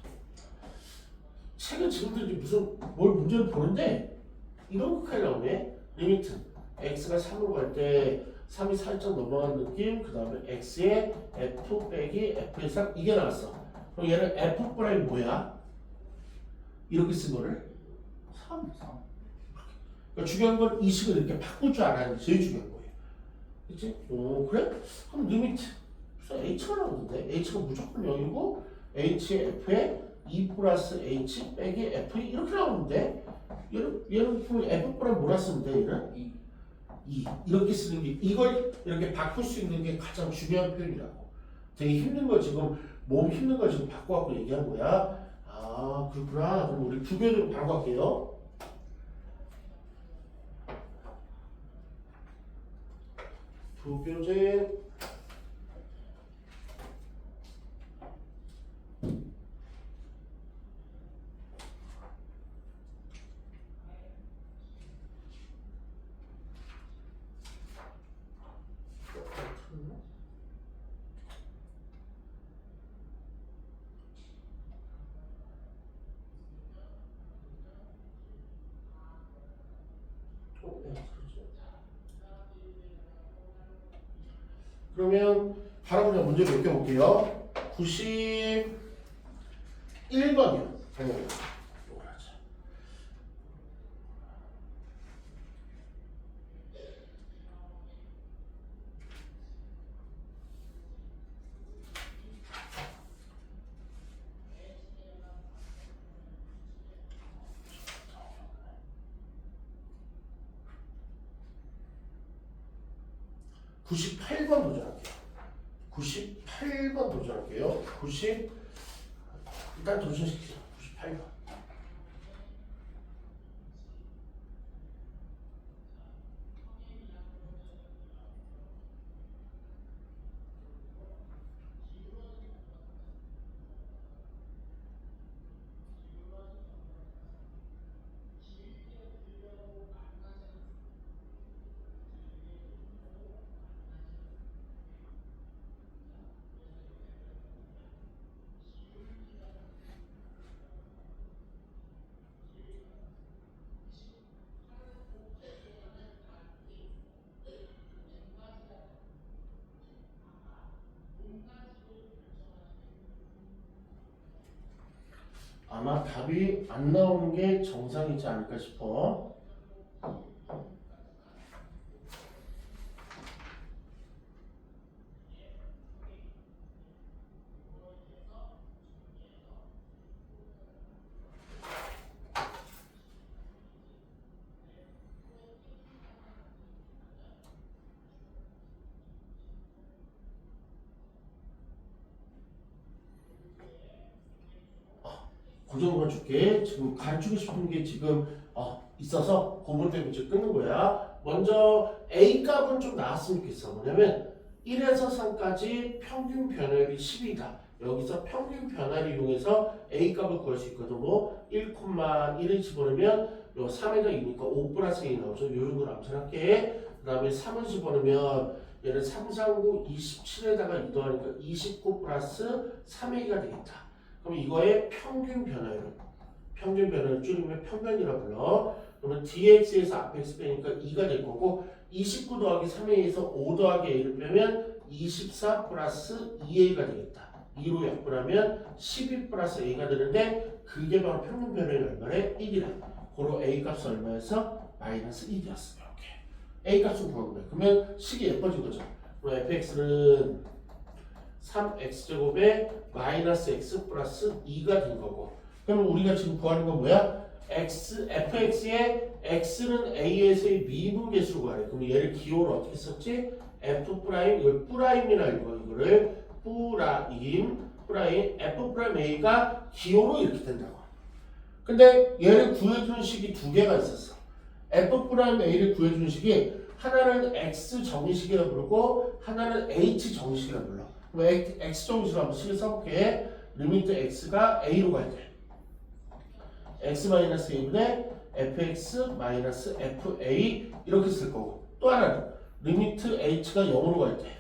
책은 지금도 이제 무슨 뭘 문제를 보는데 이런 것까지 나오네. 리미트 x가 3으로 갈 때 3이 살짝 넘어가는 느낌. 그 다음에 x에 f 빼기 f의 3 이게 나왔어. 그럼 얘는 f 프라임 뭐야? 이렇게 쓴 거를 3. 그러니까 중요한 건 이 식을 이렇게 바꿀 줄 알아야 제일 중요한 거예요. 그치? 오 그래? 그럼 리미트 h가 나오는데 h가 무조건 0이고 h의 f에 2 플러스 h 빼기 f 이렇게 나오는데 얘는 그럼 f 프라임 뭐라 쓰면 돼? 얘는 2 이렇게 쓰는 게 이걸 이렇게 바꿀 수 있는 게 가장 중요한 표현이라고. 되게 힘든 거 지금 몸 힘든 거 지금 바꿔갖고 얘기한 거야. 아 그렇구나. 그럼 우리 두 배로 바로 갈게요. 부교재 그러면 바로 그냥 문제 몇 개 볼게요. 91번이요. 당연히. 98번 도전할게요. 98번 도전할게요. 일단 도전시키자. 98번. 아마 답이 안 나오는 게 정상이지 않을까 싶어. 그 정도만 줄게. 지금 가르치고 싶은 게 지금 있어서 그 부분 때문에 이제 끊는 거야. 먼저 A 값은 좀 나왔으면 좋겠어. 뭐냐면 1에서 3까지 평균 변화율이 10이다. 여기서 평균 변화를 이용해서 A 값을 구할 수 있거든. 뭐 1,1을 집어넣으면 요 3에다 2니까 5 플러스 2 나오죠. 요 정도로 암산할게. 그 다음에 3을 집어넣으면 얘는 3, 3, 9, 27에다가 2 더하니까 29 플러스 3A가 되겠다. 그럼 이거의 평균 변화율을 줄이면 평균이라 불러. 그러면 dx에서 앞에 x 빼니까 2가 될 거고 29 더하기 3a에서 5 더하기 a를 빼면 24 플러스 2a가 되겠다. 2로 약분하면 12 플러스 a가 되는데 그게 바로 평균 변화율이 얼마래? 1이라. 고로 a 값은 얼마였어? 마이너스 1이었어. 이렇게. a 값은 구한 거야. 그러면 식이 예뻐진 거죠. 그럼 fx는 3x제곱에 마이너스 x 플러스 2가 된 거고. 그러면 우리가 지금 구하는 건 뭐야? fx의 x는 a에서의 미분계수로 구하래. 그럼 얘를 기호로 어떻게 썼지? f 프라임, 이걸 프라임이라 읽어. 이거를 프라임 f 프라임 a가 기호로 이렇게 된다고. 근데 얘를 구해주는 식이 두 개가 있었어. f 프라임 a를 구해주는 식이 하나는 x 정의식이라 부르고 하나는 h 정의식이라 불러. x 정의식으로 한번 식을 써볼게. 리미트 x가 a로 갈 때 x-a분의 fx-fa 이렇게 쓸 거고, 또 하나는 리미트 h가 0으로 갈 때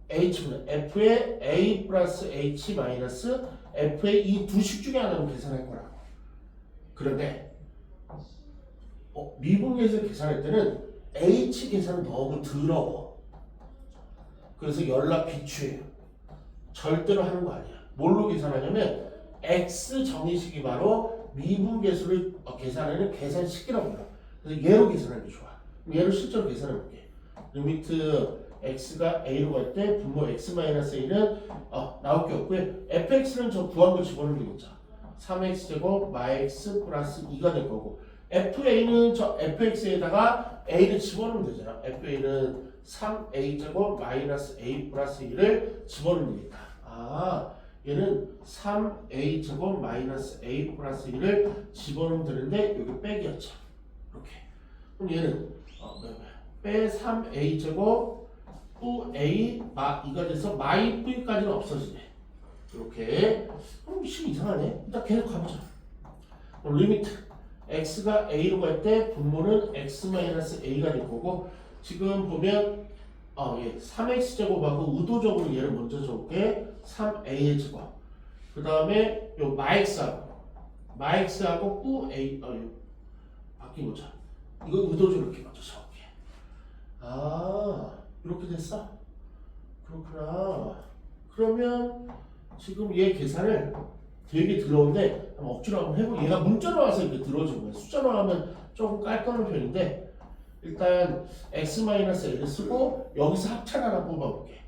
h는 f의 a 플러스 h 마이너스 f의 이 두 식 중에 하나를 계산할 거라고. 그런데 미분계에서 계산할 때는 h 계산은 너무 더러워. 그래서 연락 비추해요. 절대로 하는 거 아니야. 뭘로 계산하냐면 x 정의식이 바로 미분계수를 계산하는 계산식이라고 불러. 그래서 얘로 계산하는 게 좋아. 얘를 실제로 계산해 볼게. 리미트 x가 a로 갈 때 분모 x-a는 나올 게 없고요. fx는 저 구한 거 집어넣으면 되겠죠. 3x제곱 마x 플러스 2가 될 거고 fa는 저 fx에다가 a를 집어넣으면 되잖아. fa는 3a제곱 마이너스 a 플러스 2를 집어넣으면 되겠다. 얘는 3a제곱 마이너스 a 플러스 2를 집어넣으면 되는데 여기 빼기였죠. 이렇게. 그럼 얘는 빼 3a제곱 a 이가 돼서 마이 v까지는 없어지네. 이렇게. 그럼 식 이상하네. 일단 계속 가보자. 그럼 리미트 x가 a로 갈 때 분모는 x-a가 될 거고 지금 보면 3x제곱하고 의도적으로 얘를 먼저 적을게. 3a의 제곱. 그 다음에 요 마x하고 q 바뀐 거죠. 이거 의도적으로 이렇게 먼저 적을게. 이렇게 됐어? 그렇구나. 그러면 지금 얘 계산을 되게 더러운데 한번 억지로 한번 해보고 얘가 문자로 와서 이렇게 들어진 거야. 숫자로 하면 조금 깔끔한 편인데 일단 x-a를 쓰고 여기서 합차를 하나 뽑아볼게.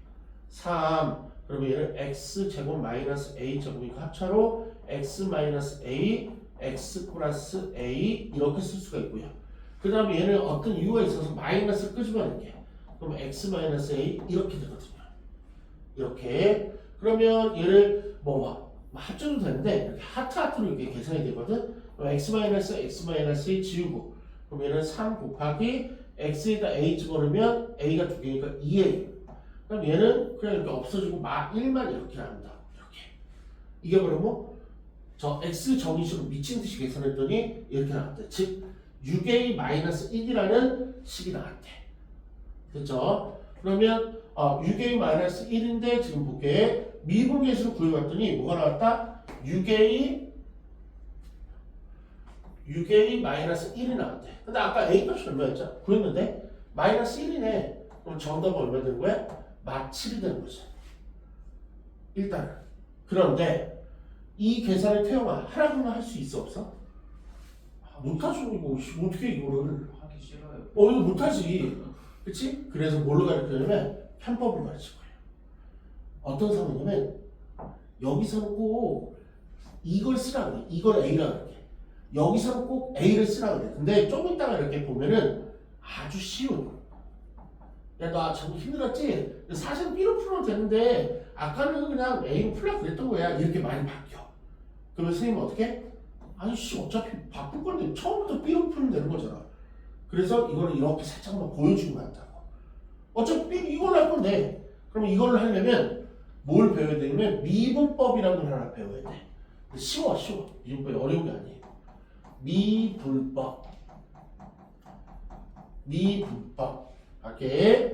3 그러면 얘를 x제곱 마이너스 a제곱이니까 합차로 x-a x 플러스 a 이렇게 쓸 수가 있고요. 그 다음에 얘는 어떤 이유가 있어서 마이너스 끄집어낼게. 그럼 x-a 이렇게 되거든요. 이렇게. 그러면 얘를 합쳐도 되는데 이렇게 하트로 이렇게 계산이 되거든. 그럼 x-a 지우고 그럼 얘는 3 곱하기 x에다 a 집어넣으면 a가 두 개니까 2a. 그럼 얘는 그냥 이렇게 없어지고 1만 이렇게 나온다. 이렇게. 이게 바로 저 x 정의식으로 미친 듯이 계산했더니 이렇게 나왔대. 즉 6a-1이라는 식이 나왔대. 됐죠? 그러면 6a-1인데 지금 볼게. 미분계수를 구해봤더니 뭐가 나왔다? 6a-1이 나왔대. 근데 아까 a 값이 얼마였죠? 구했는데 마이너스 1이네. 그럼 정답은 얼마 되는 거야? -7이 되는 거죠. 일단 그런데 이 계산을 태영아 하나만 할 수 있어 없어? 못하죠. 이거 어떻게 이거를 하기 싫어요. 이거 못하지. 그치? 그래서 뭘로 가르치냐면 편법을 가르칠 거예요. 어떤 상황이냐면 여기서는 꼭 이걸 쓰라 그래. 이걸 A라 그래. 여기서는 꼭 A를 쓰라 그래. 근데 좀 이따가 이렇게 보면은 아주 쉬운. 야, 나 참 힘들었지? 사실 B로 풀어도 되는데 아까는 그냥 A로 풀려고 그랬던 거야. 이렇게 많이 바뀌어. 그러면 선생님은 어떻게? 아이씨 어차피 바꿀 건데 처음부터 B로 풀면 되는 거잖아. 그래서 이거를 이렇게 살짝만 보여주면 한다고. 어차피 B 이걸로 할 건데 그러면 이걸로 하려면 뭘 배워야 되냐면 미분법이라는 걸 하나 배워야 돼. 쉬워. 미분법이 어려운 게 아니에요. 미분법. 오케이.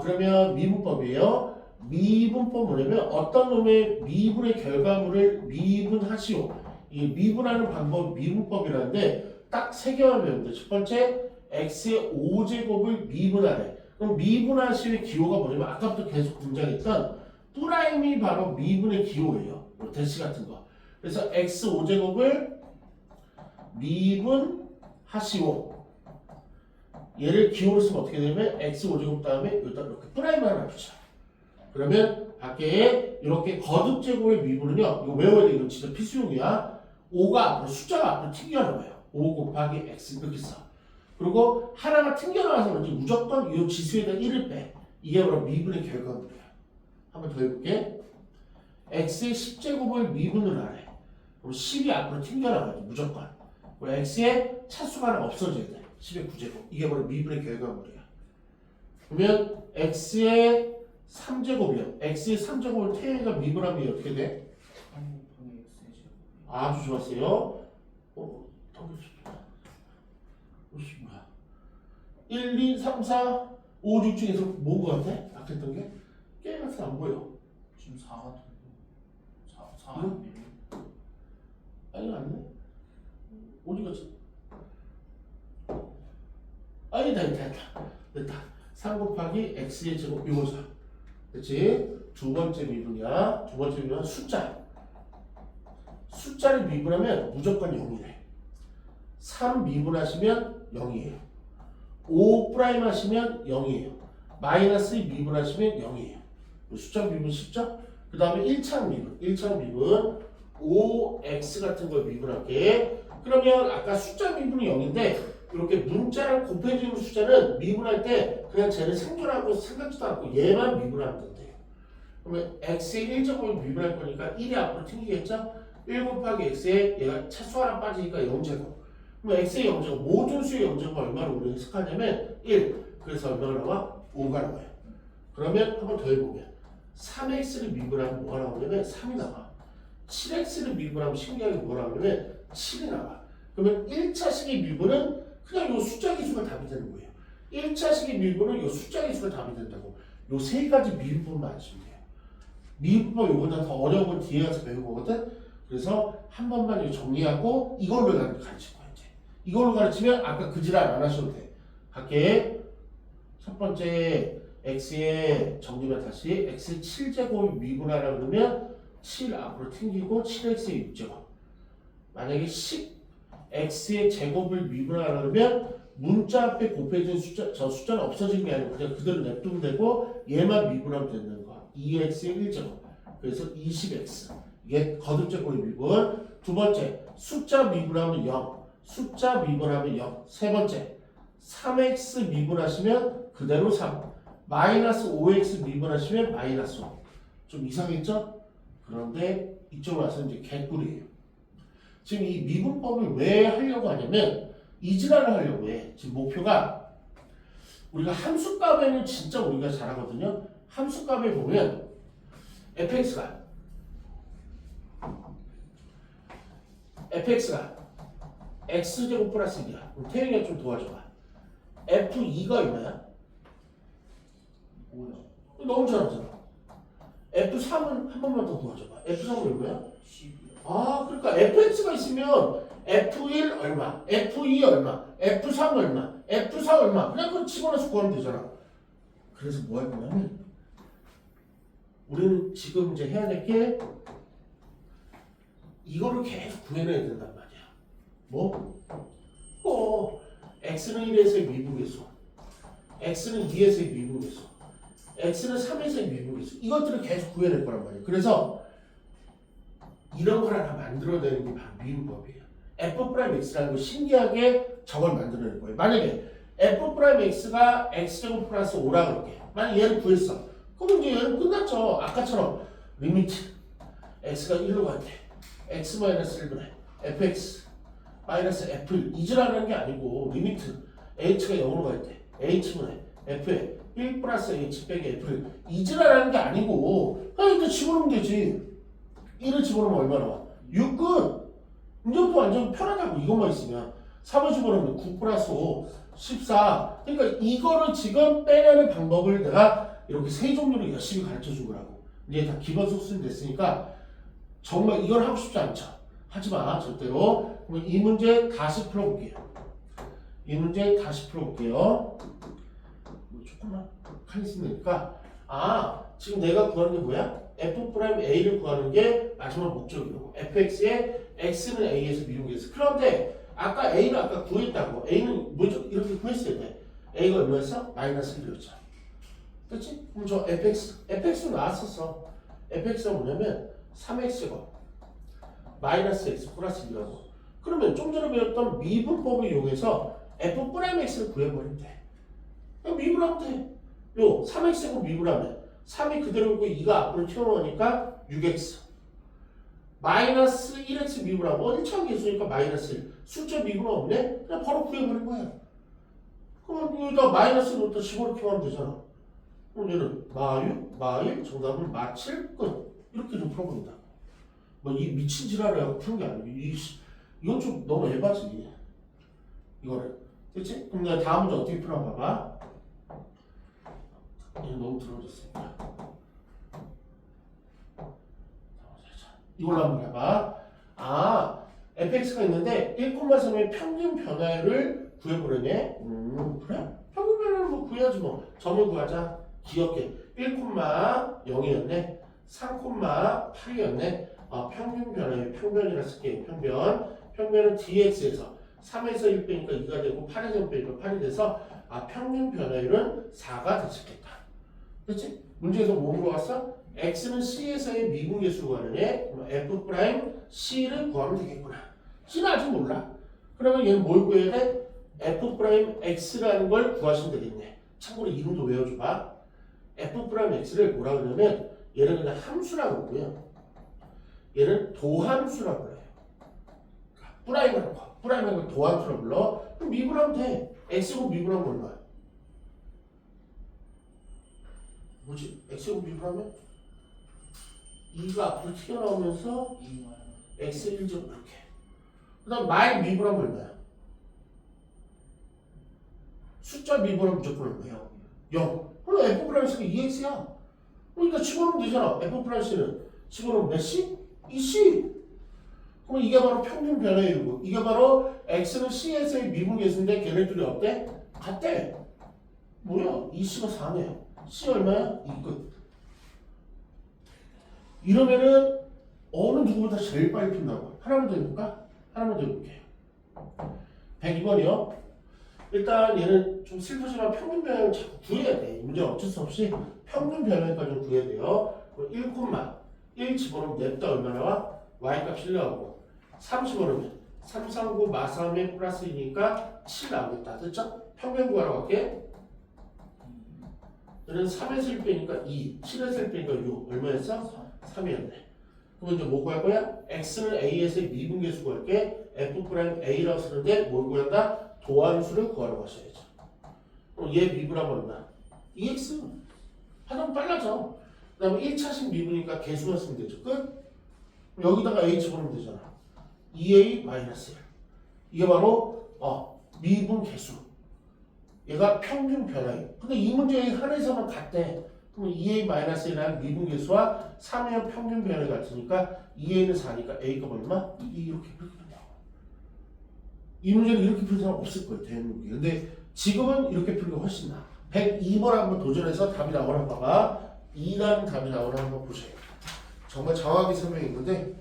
그러면 미분법이에요. 미분법 뭐냐면 어떤 놈의 미분의 결과물을 미분하시오. 이 미분하는 방법 미분법이라는데 딱 세 개만 배우면 돼. 첫 번째 x의 5제곱을 미분하래. 그럼 미분하시오의 기호가 뭐냐면 아까부터 계속 등장했던 프라임이 바로 미분의 기호예요. 대시 같은 거. 그래서 x 5제곱을 미분하시오. 얘를 기호로 쓰면 어떻게 되냐면 x 5제곱 다음에 일단 이렇게 프라임 하나 붙여. 그러면 밖에 이렇게 거듭 제곱의 미분은요. 이거 외워야 돼. 이거 진짜 필수용이야. 5가 앞으로 숫자가 앞으로 튕겨나와요. 5 곱하기 x 이렇게 써. 그리고 하나가 튕겨나와서 그런지 무조건 이 지수에다 1을 빼. 이게 바로 미분의 결과물이야. 한번 더 해볼게. x의 10제곱을 미분을 하래. 그럼 10이 앞으로 튕겨나가야지 무조건. 그리고 x의 차수가 하나 없어져야 돼. 10의 9제곱. 이게 바로 미분의 결과물이야. 그러면 x의 3제곱이요. x의 3제곱을 태우가 미분하면 어떻게 돼? 3 곱하기 x제곱. 아주 좋았어요. 당겼습니다. 뭐야? 1, 2, 3, 4 5, 6 중에서 뭔 거 같아? 아까 했던 게? 깨같이 안 보여. 지금 4 같은데. 4 이거? 아니에요? 아니 아니네. 어디 갔지? 아니 됐다. 3 곱하기 x의 제곱 이거죠. 그치? 두 번째 미분이야. 두 번째 미분은 숫자를 미분하면 무조건 0이래. 3 미분하시면 0이에요. 5 프라임 하시면 0이에요. 마이너스 미분하시면 0이에요. 숫자 미분 쉽죠? 그 다음에 1차항 미분 5x 같은 걸 미분할게. 그러면 아까 숫자 미분이 0인데 이렇게 문자랑 곱해지는 숫자는 미분할 때 그냥 쟤는 생존하고 생각지도 않고 얘만 미분하면 된대요. 그러면 x의 1제곱을 미분할 거니까 1이 앞으로 튕기겠죠? 1 곱하기 x에 얘가 차수 하나 빠지니까 0제곱. 그럼 x의 0제곱, 모든 수의 0제곱은 얼마로 우리가 해석하냐면 1. 그래서 얼마가 나와? 5가 나와요. 그러면 한 번 더 해보면 3x를 미분하면 뭐가 나오냐면 3이 나와. 7x를 미분하면 신기하게 뭐가 나오냐면 7이 나와. 그러면 1차식의 미분은 그냥 요 숫자 기수가 답이 되는 거예요. 1차식의 미분은 요 숫자 기수가 답이 된다고. 요 세 가지 미분법만 아시면 돼요. 미분법 요거보다 더 어려운 건 뒤에 가서 배울 거거든. 그래서 한 번만 이거 정리하고 이걸로 나를 가르칠 거야 이제. 이걸로 가르치면 아까 그 지랄 안 하셔도 돼. 갈게. 첫 번째 x의 정리만 다시 x 7제곱을 미분하라 그러면 7 앞으로 튕기고 7x의 6제곱. 만약에 10x의 제곱을 미분하라 그러면 문자 앞에 곱해진 숫자, 저 숫자는 없어지는 게 아니고 그냥 그대로 냅두면 되고 얘만 미분하면 되는 거야. 2x의 1제곱. 그래서 20x. 이게 거듭제곱의 미분. 두 번째, 숫자 미분하면 0. 숫자 미분하면 0. 세 번째, 3x 미분하시면 그대로 3. 마이너스 5x 미분하시면 마이너스 5. 좀 이상했죠? 그런데 이쪽으로 와서 이제 개꿀이에요. 지금 이 미분법을 왜 하려고 하냐면 이지랄을 하려고 해. 지금 목표가 우리가 함수값에는 진짜 우리가 잘하거든요. 함수값에 보면 fx가 x제곱 플러스 1이야. 그럼 태영이가 좀 도와줘봐. f2가 얼마야? 뭐야? 너무 잘하잖아. f3은 한 번만 더 도와줘봐. f3은 얼마야? 10이요. 아, 그러니까 fx가 있으면 f1 얼마, f2 얼마, f3 얼마, f4 얼마 그냥 그거 집어넣어서 구하면 되잖아. 그래서 뭐 할 거냐면 우리는 지금 이제 해야 될 게 이거를 계속 구해내야 된단 말이야. 뭐? x는 1에서의 미분계수, x는 2에서의 미분계수, x는 3에서의 미분계수 이것들을 계속 구해낼 거란 말이야. 그래서 이런 걸 하나 만들어내는 게 바로 미분법이에요. f'x라는 거 신기하게 저걸 만들어낼 거예요. 만약에 f'x가 x제곱 플러스 5라 그럴게. 만약 얘를 구했어. 그럼 이제 얘는 끝났죠. 아까처럼 리미트 x가 1로 갈 때 x-1분의 fx 마이너스 f1 이지라는 게 아니고 리미트 h가 0으로 갈 때 h분의 f의 1 플러스 h 빼기 f를 이지라는 게 아니고 그냥 이제 집어넣으면 되지. 1을 집어넣으면 얼마 나와? 6끝! 이제부터 완전 편하다고 이것만 있으면 3을 집어넣으면 9 플러스 5 14. 그러니까 이거를 지금 빼내는 방법을 내가 이렇게 세 종류로 열심히 가르쳐 준 거라고. 이제 다 기본 속수는 됐으니까 정말 이걸 하고 싶지 않죠. 하지마 절대로. 그럼 이 문제 다시 풀어볼게요. 조금만 칸이 있으면 되니까 지금 내가 구하는 게 뭐야? f'a를 구하는 게 마지막 목적이고 fx의 x는 a에서 미분계수. 그런데 아까 a는 아까 구했다고. a는 뭐죠? 이렇게 구했어야 돼. a가 얼마였어? 마이너스 1이었죠. 그렇지? 그럼 저 fx 나왔었어. fx가 뭐냐면 3x제곱 마이너스 x 플러스 1이라고. 그러면 좀 전에 배웠던 미분법을 이용해서 f'x를 구해버리면 돼. 그냥 미분하면 돼. 요 3x제곱 미분하면 3이 그대로 있고 2가 앞으로 튀어나오니까 6x 마이너스 1x 미분하고 1차원 계수니까 마이너스 1 숫자 미분 없네? 그냥 바로 구해버린 거야. 그럼 여기다 마이너스 놓다 집어넣기만 하면 되잖아. 그럼 얘는 마6, 마1 정답은 마7 끝. 이렇게 좀 풀어본다. 뭐 이 미친 지랄을 하고 푸는 게 아니고 이건 좀 너무 에바지 이거를. 그치? 그럼 내가 다음 문제 어떻게 풀어 봐봐. 얘는 너무 들어졌으니까. 이걸로 한번 해봐. fx가 있는데 1,3의 평균 변화율을 구해보려네. 그래? 평균 변화율 뭐 구해야지 뭐. 점을 구하자. 기억해. 1,0이었네. 3,8이었네. 평균 변화율, 평변이라 쓸게. 평변은 dx에서 3에서 1 빼니까 2가 되고 8에서 1 빼니까 8이 돼서 평균 변화율은 4가 됐었겠다. 그렇지? 문제에서 뭐 물어봤어? x는 c에서의 미분계수 구하려네. 그럼 f' c를 구하면 되겠구나. c는 아직 몰라. 그러면 얘는 뭘 구해야 돼? f'x라는 걸 구하시면 되겠네. 참고로 이름도 외워줘봐. f'x를 뭐라 그러냐면 얘는 그냥 함수라고 그러고요. 얘는 도함수라고 그래요. 프라임을 거. 프라임을 도함수라고 불러. 그럼 미분하면 돼. x고 미분하면 얼마야? 뭐지? x고 미분하면 2가 앞으로 튀어나오면서 x 1점 이렇게. 그 다음 마이 미분하면 얼마야? 숫자 미분하면 무조건 얼마야? 0. 그럼 f 프라임스가 2x야. 그러니까 집어넣으면 되잖아. f 프라임스는 집어넣으면 몇 c? 2c. 그럼 이게 바로 평균 변화율이고 이게 바로 x는 c에서의 미분계수인데 걔네들이 어때? 같대. 뭐야? 2c가 4네. c 얼마야? 2끝. 이러면은 어느 누구보다 제일 빨리 핀다고. 하나만 더 해볼까? 하나만 더 해볼게. 102번이요. 일단 얘는 좀 슬프지만 평균 변화율 자꾸 구해야 돼. 문제 어쩔 수 없이 평균 변화율까지 좀 구해야 돼요. 1,1 집어넣으면 냅다 얼마 나와? y값 1 나오고 3 집어넣으면 3, 3, 9, 마 3에 플러스 2니까 7 나오겠다. 됐죠? 평균 구하러 갈게. 얘는 3에서 1 빼니까 2, 7에서 1 빼니까 6. 얼마였어? 3이었네. 그럼 이제 뭐 구할 거야? x는 a에서의 미분계수 구할게. f'a라고 쓰는데 뭘 구한다? 도함수를 구하러 가셔야죠. 그럼 얘 미분하면 얼마? 2x. 하면 빨라져. 그 다음에 1차식 미분이니까 개수만 쓰면 되죠. 끝? 여기다가 a 집어넣으면 되잖아. 2a-1. 이게 바로 미분 개수. 얘가 평균 변화율. 근데 이 문제에 한에서만 같대. 그럼 2a-1이라는 미분 개수와 3의 평균 변화율이 같으니까 2a는 4니까 a가 얼마? 2 이렇게 된다고. 이 문제는 이렇게 풀 사람 없을 거예요. 대한민국에. 근데 지금은 이렇게 풀기가 훨씬 나아. 102번 한번 도전해서 답이 나오나 봐봐. 2라는 답이 나오나 한번 보세요. 정말 정확히 설명이 있는데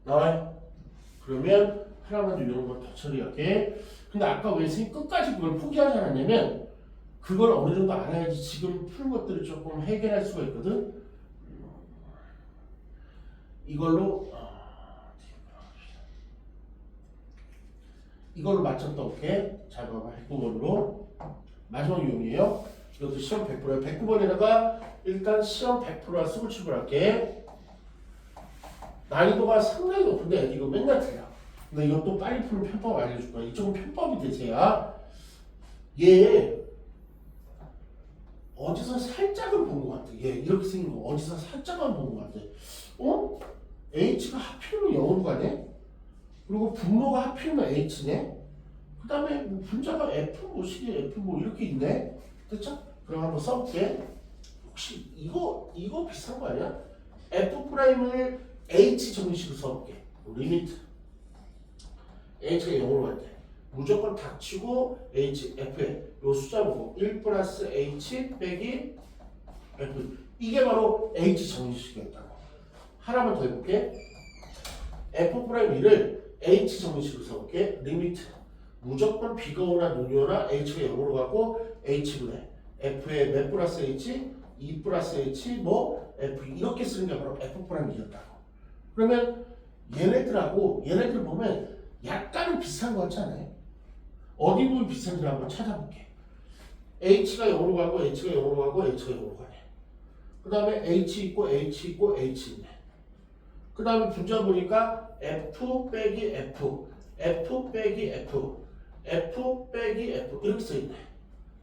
나와요. 그러면 하나만 이런 거 더 처리할게. 근데 아까 왜 선생님 끝까지 그걸 포기하지 않았냐면 그걸 어느 정도 알아야지 지금 푸는 것들을 조금 해결할 수가 있거든. 이걸로 맞췄다. 오케이. 잘 봐봐. 109번으로 마지막 유형이에요. 이것도 시험 100%야. 109번에다가 일단 시험 100%라 수급 출발할게. 난이도가 상당히 높은데 이거 맨날 틀려. 근데 이것도 빨리 푸는 편법 알려줄 거야. 이쪽은 편법이 대세야. 얘 어디서 살짝은 본 것 같아. 얘 이렇게 생긴 거 어디서 살짝은 본 것 같아. H가 하필이면 0으로 가네. 그리고 분모가 하필이면 H네. 그 다음에 뭐 분자가 F 뭐 시계 F 뭐 이렇게 있네. 됐죠? 그럼 한번 써볼게. 혹시 이거 비슷한 거 아니야? F'을 H 정식으로 써볼게. 리미트 H가 0으로 갈 때 무조건 닥치고 H, F에 요 숫자 보고 1 플러스 H 빼기 F. 이게 바로 H 정식이었다고. 하나만 더 해볼게. F'1을 H 정식으로 써볼게. 리미트 무조건 B가 오나 눈이 오나 H가 0으로 가고 H분의 F에 몇 플러스 H? 2 플러스 H 뭐 F 이렇게 쓰는 게 바로 F'이었다고. 그러면 얘네들 보면 약간은 비슷한 것 같지 않아요? 어디 부분 비슷한지 한번 찾아볼게. h가 0으로 가고 h가 0으로 가고 h가 0으로 가네. 그 다음에 h 있고 h 있고 h 있네. 그 다음에 분자 보니까 f 빼기 f, f 빼기 f, f 빼기 f 이렇게 써있네.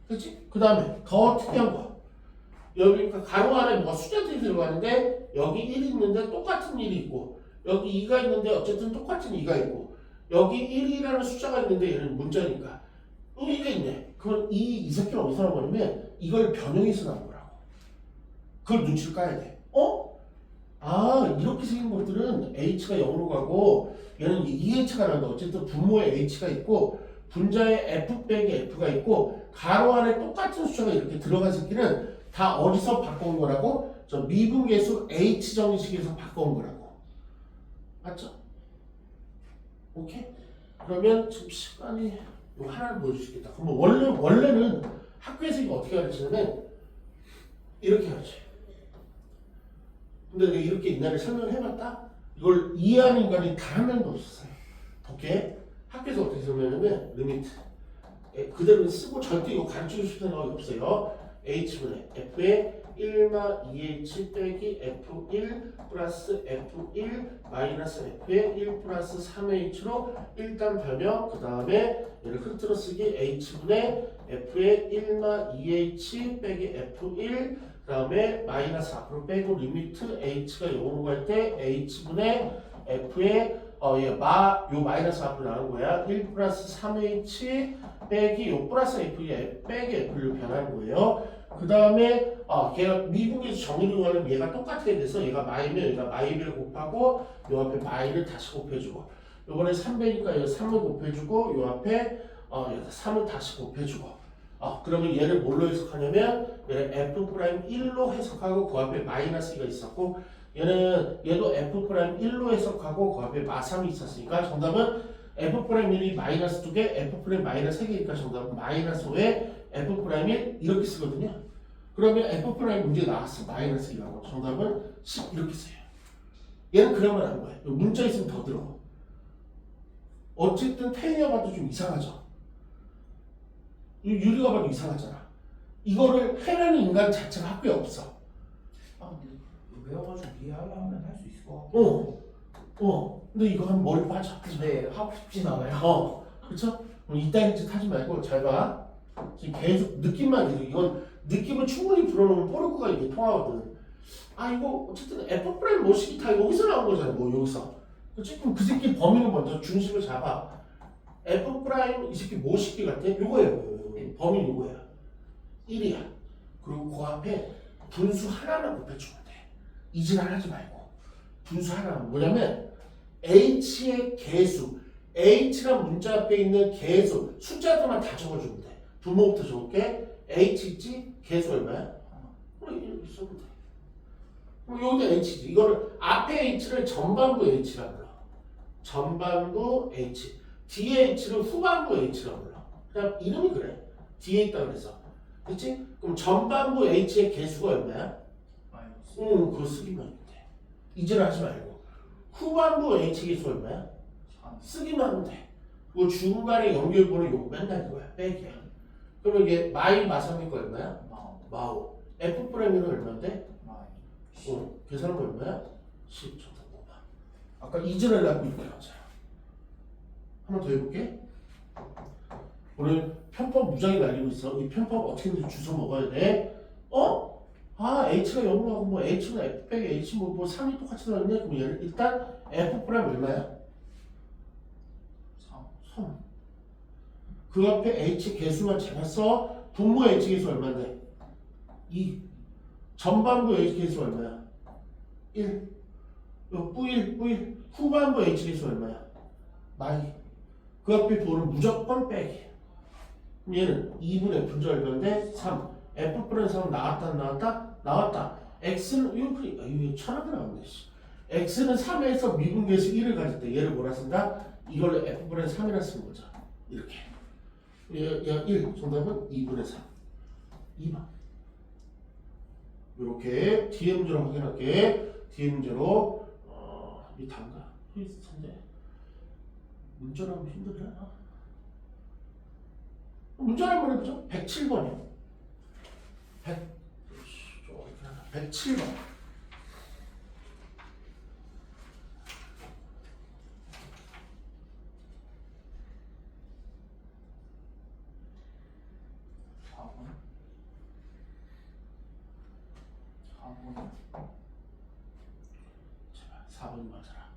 그치? 그 다음에 더 특이한 거. 여기 가로 안에 뭐가 숫자들이 들어가는데 여기 1이 있는데 똑같은 1이 있고 여기 2가 있는데 어쨌든 똑같은 2가 있고 여기 1이라는 숫자가 있는데 얘는 문자니까 또 2가 있네. 그럼 이 새끼는 어디서 나온 거냐면 이걸 변형해서 나온 거라고. 그걸 눈치를 까야 돼. 아 이렇게 생긴 것들은 h가 0으로 가고 얘는 2h가 나온다. 어쨌든 분모에 h가 있고 분자에 f 빼기 f가 있고 가로 안에 똑같은 숫자가 이렇게 들어간 새끼는 다 어디서 바꿔온 거라고? 저 미분계수 h 정식에서 바꿔온 거라고. 맞죠? 오케이? 그러면 지금 시간이 이거 하나를 보여주시겠다. 그러면 원래는 학교에서 이거 어떻게 가르치냐면 이렇게 가르쳐요. 근데 내가 이렇게 옛날에 설명해봤다? 이걸 이해하는 인간이 단 한 명도 없었어요. 덕에 학교에서 어떻게 설명하냐면 리미트 그대로 쓰고 절대 이거 가르치고 싶은 생각이 없어요. h분의 f의 1마 2h 빼기 f1 플러스 f1 마이너스 f의 1 플러스 3h로 일단 변형 그 다음에 얘를 흐트러 쓰기 h분의 f의 1마 2h 빼기 f1 그 다음에 마이너스 앞으로 빼고 리미트 h가 0으로 갈 때 h분의 f의 요 마이너스 앞으로 나온 거야. 1 플러스 3h 빼기 요 플러스 f 빼기 f를 변하는 거예요. 그 다음에 걔가 미분계수 정의를 구하면 얘가 똑같게 돼서 얘가 마이면 얘가 마이를 곱하고 요 앞에 마이를 다시 곱해주고 요번에 3배니까 여기 3을 곱해주고 요 앞에 3을 다시 곱해주고 그러면 얘를 뭘로 해석하냐면 얘를 f'1로 해석하고 그 앞에 마이너스가 있었고 얘도 f'1로 해석하고 그 앞에 마3이 있었으니까 정답은 f'1이 마이너스 2개, f' 마이너스 3개니까 정답은 마이너스 5에 f'1 이렇게 쓰거든요. 그러면 f' 문제 나왔어. 마이너스 2라고. 정답은 10 이렇게 써요. 얘는 그러면 안 거예요. 문자 있으면 더 들어. 어쨌든 태희가 봐도 좀 이상하죠. 유리가 봐도 이상하잖아. 이거를 해내는 인간 자체가 학교에 없어. 근데 외워가지고 이해하려면 할 수 있을 것 같아. 근데 이거 하면 머리 빠져. 근데 하고 싶진 않아요. 그쵸? 이따위 짓 하지 말고 잘 봐. 지금 계속 느낌만 계속 이건 느낌을 충분히 불어넣으면 뽀르크가 이게 통하거든. 이거 어쨌든 f' 모식이 다 여기서 나온 거잖아. 뭐 여기서. 그치? 그럼 그 새끼 범위는 먼저 중심을 잡아. f' 이 새끼 모식이 같아? 요거예요. 범위는 요거야. 1이야. 그리고 그 앞에 분수 하나만 곱해주면 돼. 이질을 하지 말고. 분수 하나만. 뭐냐면 h의 개수. h란 문자 앞에 있는 개수. 숫자들만 다 적어주면 돼. 분모부터 적을게. h 있지? 개수 얼마야? 이렇게 써도 돼. 그럼 여기도 h지. 이거를 앞에 h를 전반부 h라 불러. 전반부 h. 뒤에 h를 후반부 h라 불러. 그냥 이름이 그래. 뒤에 있다 그래서. 그치? 그럼 전반부 h의 개수가 얼마야? 마이너스. 그거 쓰기만 하면 돼. 이제는 하지 말고. 후반부 h 개수 얼마야? 3. 쓰기만 하면 돼. 그리고 중간에 연결번호 요거 맨날 이거야. 빼기야. 그러면 이게 마이 마삼이 거 얼마야? 마오. F'는 얼마인데? 계산하면 얼마야? 10 정도 뽑아. 아까 이전을 갖고 이렇게 하잖아. 한 번 더 해볼게. 오늘 편법 무장이 날리고 있어. 이 편법 어떻게든 주워 먹어야 돼. H가 0으로 하고 뭐 H는 F 빼기 H 뭐 3이 똑같이 나왔네. 그럼 얘를 일단 F' 얼마야? 3. 그 앞에 H 개수만 잡았어. 분모 H 개수 얼마인데? 2. 전반부 H 개수 얼마야? 1. 뿌일. 후반부 H 개수 얼마야? 마이. 그 앞에 부호는 무조건 빼기. 그럼 얘는 2분의 분자 얼마인데? 3. F' 3 나왔다 안 나왔다? 나왔다. X는 이거 천하게 나왔네. X는 3에서 미분계수 1을 가질 때 얘를 뭐라 쓴다? 이걸로 F' 3이라 쓰는 거죠. 이렇게. 얘가 1. 정답은 2분의 3. 2번. 이렇게 뒤에 문제로 확인할게. 뒤에 문제로 이 단가 트위스트인데 문제로 하면 힘들려나? 문제를 한번 해보죠. 107번이요. 107번. 제발 4번 맞아라.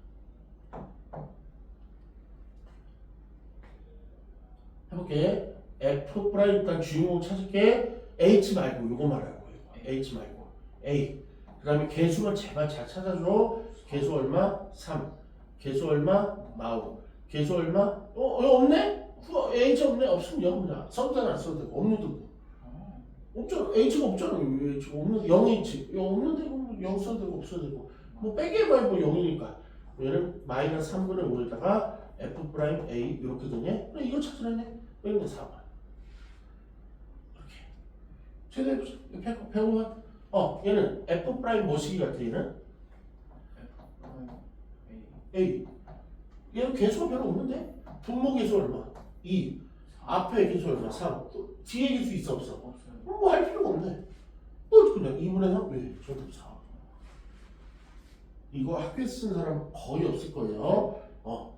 해볼게. F 프라임 일단 주인공 찾을게. H 말고 요거 말하고 이거. H 말고 A. 그 다음에 개수만 제발 잘 찾아줘. 개수 얼마? 3. 개수 얼마? 마우. 개수 얼마? 여기 없네? H 없네? 없으면 0이야. 써도 안 써도 되고 없는 데고. 없잖아. H가 없잖아. 왜 H가 없는 0H. 0 없는 데고 0 써도 되고 없어도 되고. 뭐 빼게 말고 0이니까. 얘는 마이너스 3분의 5에다가 F 프라임 A 이렇게 되네. 그래 이거 찾으라네. 여기는 4번. 이렇게. 최대 배우면 얘는 F 프라임 뭐시기 같아 얘는? A. 얘는 개수가 별로 없는데? 분모 개수 얼마? 2. 앞에 개수 얼마? 3. 뒤에 개수 있어 없어? 뭐 할 필요가 없네. 그냥 2분의 3? 왜? 저도 4. 이거 학교에서 쓴 사람 거의 없을 거예요.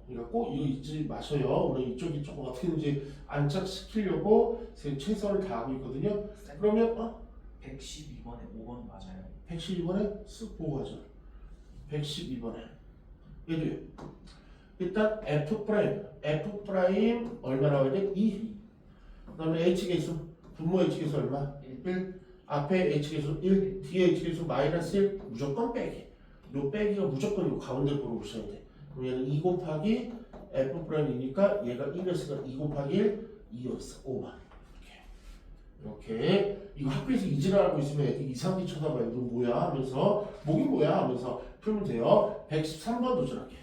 그러니까 꼭 이거 잊지 마셔요. 오늘 이쪽이 조금 어떻게든지 안착시키려고 최선을 다하고 있거든요. 그러면 112번에 5번 맞아요. 112번에 쓱 보고 가죠. 112번에 얘도 일단 F 프라임 얼마 나와야 돼? 2. 그다음에 H 계수 분모 H 계수 얼마? 1. 앞에 H 계수 1, 뒤에 H 계수 마이너스 1 무조건 빼기. 요 빼기가 무조건 요 가운데 보러 오셔야 돼. 그럼 얘는 2 곱하기 F 프라임이니까 얘가 1이었으니까 2 곱하기 1, 2였어. 5만. 이렇게 이거 학교에서 이질하고 있으면 애들이 이상하게 쳐다봐요. 너 뭐야? 하면서 목이 뭐야? 하면서 풀면 돼요. 113번 도전할게요.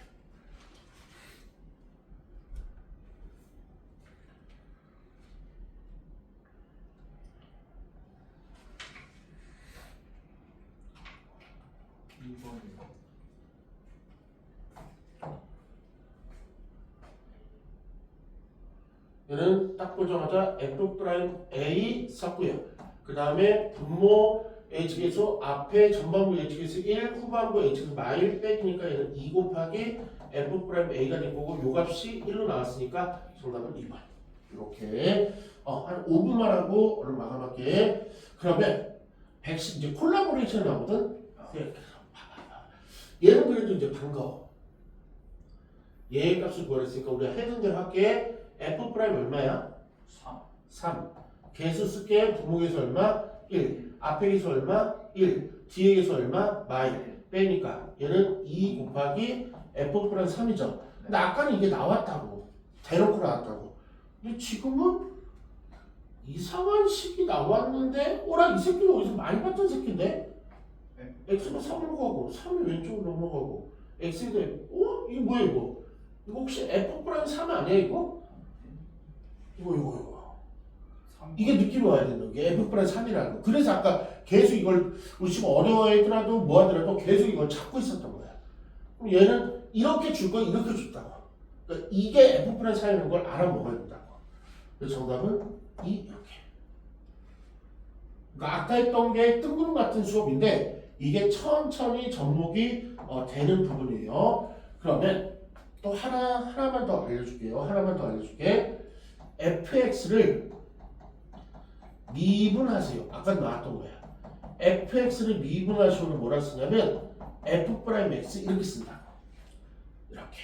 얘는 딱 보자마자 F 프라임 A 썼고요. 그 다음에 분모 H계수 앞에 전반부 H계수 1, 후반부 H계수 마일 빼기니까 얘는 2 곱하기 F 프라임 A가 된 거고 요 값이 1로 나왔으니까 정답은 2번. 이렇게 한 5분만 하고 오늘 마감할게. 그러면 110 이제 콜라보레이션 나오거든. 얘는 그래도 이제 반가워. 얘 값을 구하랬으니까 우리가 해둔 대로 할게. F 프라임 얼마야? 3. 개수 쓸게. 분모 개수 얼마? 1. 앞에 개수 얼마? 1. 뒤에 개수 얼마? 마일. 빼니까 얘는 2 곱하기 F 프라임 3이죠. 근데 아까는 이게 나왔다고. 대놓고 나왔다고. 근데 지금은 이상한 식이 나왔는데 이 새끼는 어디서 많이 봤던 새끼인데? X가 3으로 가고 3이 왼쪽으로 넘어가고 X가 이거 뭐야 이거? 이거 혹시 F 프라임 3 아니야 이거? 이거 이게 느낌이 와야 된다. 이게 F 프라임 3이라는 거. 그래서 아까 계속 이걸 우리 지금 어려워하더라도 뭐 하더라도 계속 이걸 찾고 있었던 거야. 그럼 얘는 이렇게 줄 거 이렇게 줬다고. 그러니까 이게 F 프라임 3이라는 걸 알아먹어야 된다고. 그래서 정답은 이렇게. 그러니까 아까 했던 게 뜬구름 같은 수업인데 이게 천천히 접목이 되는 부분이에요. 그러면 또 하나만 더 알려줄게요. 하나만 더 알려줄게. fx를 미분하세요. 아까 나왔던 거야. fx를 미분하시오는 뭐라 쓰냐면 f 프라임 x 이렇게 쓴다. 이렇게.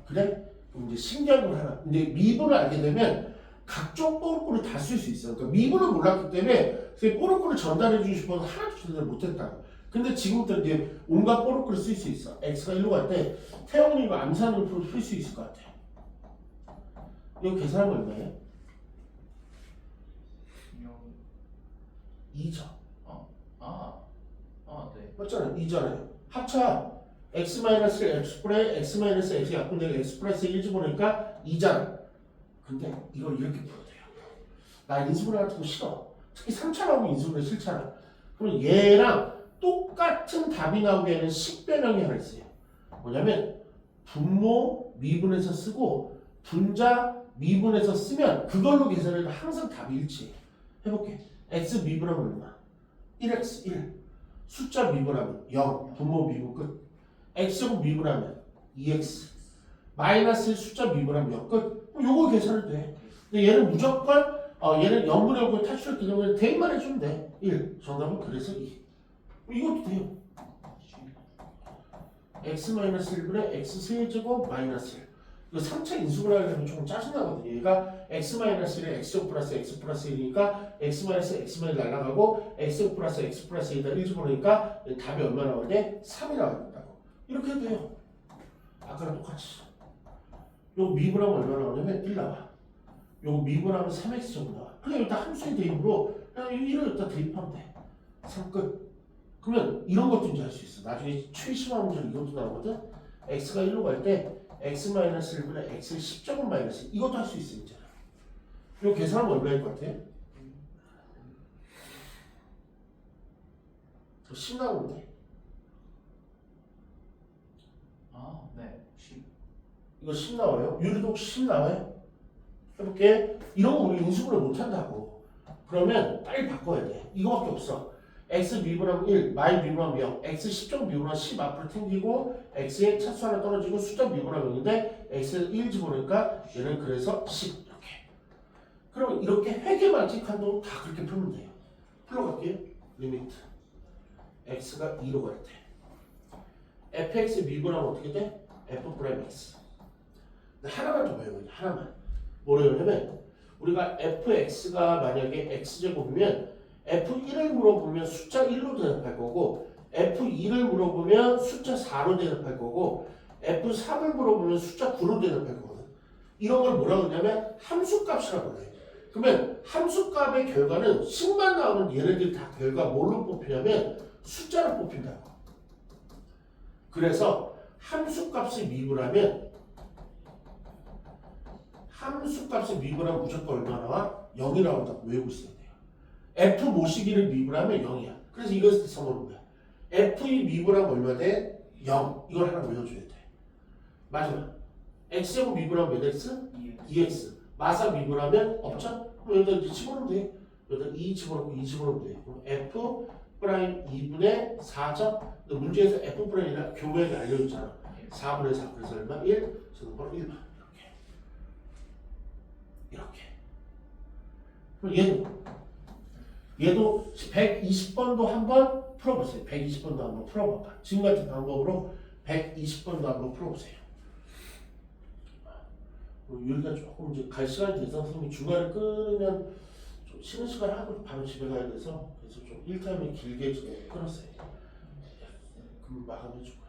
그래? 그럼 이제 신기한 걸 하나. 이제 미분을 알게 되면 각종 뽀록뽀록 다 쓸 수 있어요. 그러니까 미분을 몰랐기 때문에 뽀록뽀록 전달해 주고 싶어서 하나도 전달 못했다고. 근데 지금부터 이제 온갖 뽀록뽀록 쓸 수 있어. x가 1로 갈 때 태영이 이거 암산으로 풀 수 있을 것 같아. 이거 계산하면 얼마예요? 2죠. 네. 맞잖아요. 2잖아요. 합차 x-x 프라임 x-x 약분되고 x 플러스 1 집어넣으니까 2잖아. 근데 이걸 이렇게 풀어도 돼요. 나 인수분해 같은 거 싫어. 특히 3차 나오면 인수분해 싫잖아. 그럼 얘랑 똑같은 답이 나오기에는 식변형이 하나 있어요. 뭐냐면 분모 미분해서 쓰고 분자 미분해서 쓰면 그걸로 계산해도 항상 답이 일치해. 해볼게. x 미분하면 얼마? 1x 1. 숫자 미분하면 0. 분모 미분 끝. x제곱 미분하면 2x. 마이너스 숫자 미분하면 0 끝. 그럼 요거 계산을 돼. 근데 얘는 무조건 얘는 0분의 0을 탈출했기 때문에 대입만 해주면 돼. 1. 정답은 그래서 2. 이것도 돼요. x-1분의 x 세제곱 마이너스 1. 이거 3차 인수분해를 하면 조금 짜증나거든요. 얘가 x-1에 x제곱 플러스 x 플러스 1이니까 x-x-1 날아가고 x제곱 플러스 x 플러스 1에다 1 집어넣으니까 답이 얼마 나오는데 3이 나온다고. 이렇게 해도 돼요. 아까랑 똑같이. 요거 미분하면 얼마 나오냐면 1 나와. 요거 미분하면 3x 정도 나와. 그냥 일단 함수의 대입으로 그냥 1을 일단 대입하면 돼. 3 끝. 그러면 이런 것도 이제 할 수 있어. 나중에 최심화 문제 이것도 나오거든. x가 1로 갈 때 x-1분의 x 10제곱 마이너스 이것도 할 수 있어 이제. 이거 계산하면 얼마일 것 같아? 10 나오는데. 네. 10. 이거 10 나와요? 유리도 10 나와요? 해볼게. 이런 거 우리 인수분해 못한다고. 그러면 빨리 바꿔야 돼. 이거밖에 없어. x 미분하면 1, y 미분하면 0, x 10점 미분하면 10 앞으로 튕기고 x의 차수 하나 떨어지고 숫자 미분하면 0인데 x는 1 집어넣으니까 얘는 그래서 10 이렇게. 그럼 이렇게 회계만직한도 다 그렇게 풀면 돼요. 풀어갈게요. 리미트 x가 2로 갈 때 fx 미분하면 어떻게 돼? f 프라임 x. 근데 하나만 더 배워야 돼. 하나만. 뭐래요? 하면 우리가 fx가 만약에 x제곱이면 F1을 물어보면 숫자 1로 대답할 거고 F2를 물어보면 숫자 4로 대답할 거고 F3을 물어보면 숫자 9로 대답할 거거든. 이런 걸 뭐라고 하냐면 함수값이라고 그래. 그러면 함수값의 결과는 10만 나오면 얘네들이 다 결과 뭘로 뽑히냐면 숫자로 뽑힌다고. 그래서 함수값을 미분하면 무조건 얼마 나와? 0이 나온다고 외우고 있어야 돼요. F 모시기를 미분하면 0이야. 그래서 이것을 써보는 거야. F2 미분하면 얼마 돼? 0. 이걸 하나 외워줘야 돼. 마지막. X제곱 미분하면 몇 X? 2X. 마사 미분하면 없죠? 그럼 여기다 이제 집어넣으면 돼. 여기다 2 집어넣고 2 집어넣으면 돼. 그럼 F 프라임 2분의 4죠? 문제에서 F 프라임이라 교배에 알려줬잖아. 4분의 4. 그래서 얼마? 1. 저는 바로 1번. 이렇게. 그럼 얘도 120번도 한번 풀어보세요. 120번도 한번 풀어봐봐. 지금 같은 방법으로 120번도 한번 풀어보세요. 여기가 조금 이제 갈 시간이 돼서 선생님이 중간에 끊으면 좀 쉬는 시간 하고 바로 집에 가야 돼서 그래서 좀 1타임을 길게 끊었어요. 그럼 마감해주고.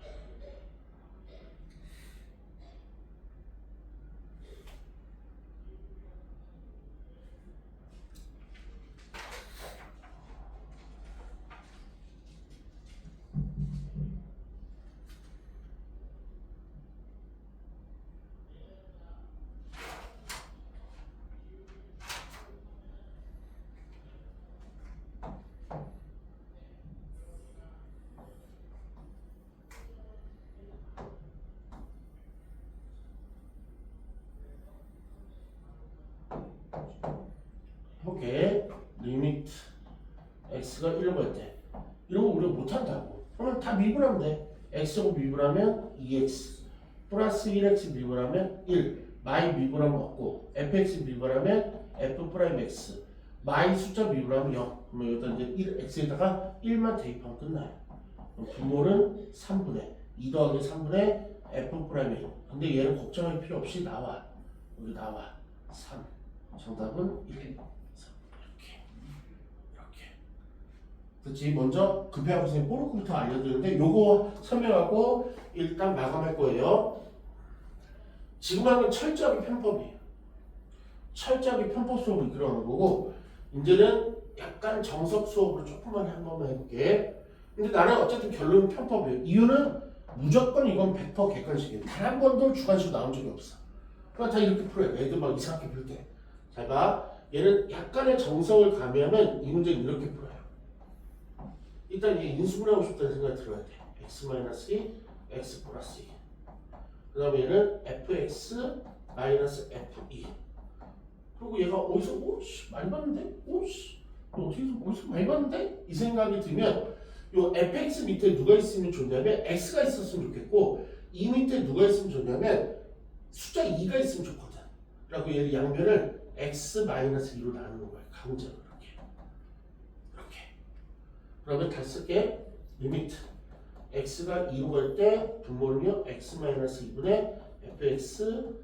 해볼게. 리미트 x가 1로 갈 때 이런 거 우리가 못한다고. 그러면 다 미분하면 돼. x제곱 미분하면 2x 플러스 1x 미분하면 1 마이 미분하면 없고 fx 미분하면 f 프라임 x 마이 숫자 미분하면 0. 그러면 여기다 이제 1 x에다가 1만 대입하면 끝나요. 그럼 분모는 3분의 2 더하기 3분의 f 프라임 1. 근데 얘는 걱정할 필요 없이 나와. 여기 나와 3. 정답은 1. 그렇지. 먼저 급해하고 선생님 뽀로크부터 알려드리는데 요거 설명하고 일단 마감할 거예요. 지금 하는 철저하게 편법이에요. 철저하게 편법 수업을 이끌어가는 거고 이제는 약간 정석 수업으로 조금만 한 번만 해볼게. 근데 나는 어쨌든 결론은 편법이에요. 이유는 무조건 이건 100% 객관식이에요. 단 한 번도 주관식으로 나온 적이 없어. 그러니까 다 이렇게 풀어요. 애들 막 이상하게 풀 때. 잘 봐. 얘는 약간의 정석을 가미하면 이 문제는 이렇게 풀어요. 일단 얘 인수분해하고 싶다는 생각이 들어야 돼. x-2, x 플러스 2. 그 다음에 얘는 fx 마이너스 f2. 그리고 얘가 어디서 오씨 많이 봤는데? 오씨 어떻게 어디서 많이 봤는데? 이 생각이 들면 요 fx 밑에 누가 있으면 좋냐면 x가 있었으면 좋겠고 이 밑에 누가 있으면 좋냐면 숫자 2가 있으면 좋거든. 그리고 얘를 양변을 x-2로 나누는 거예요. 강제로 이렇게. 그러면 다 쓸게. 리미트 x가 2로 갈 때 분모는요 x-2분의 fx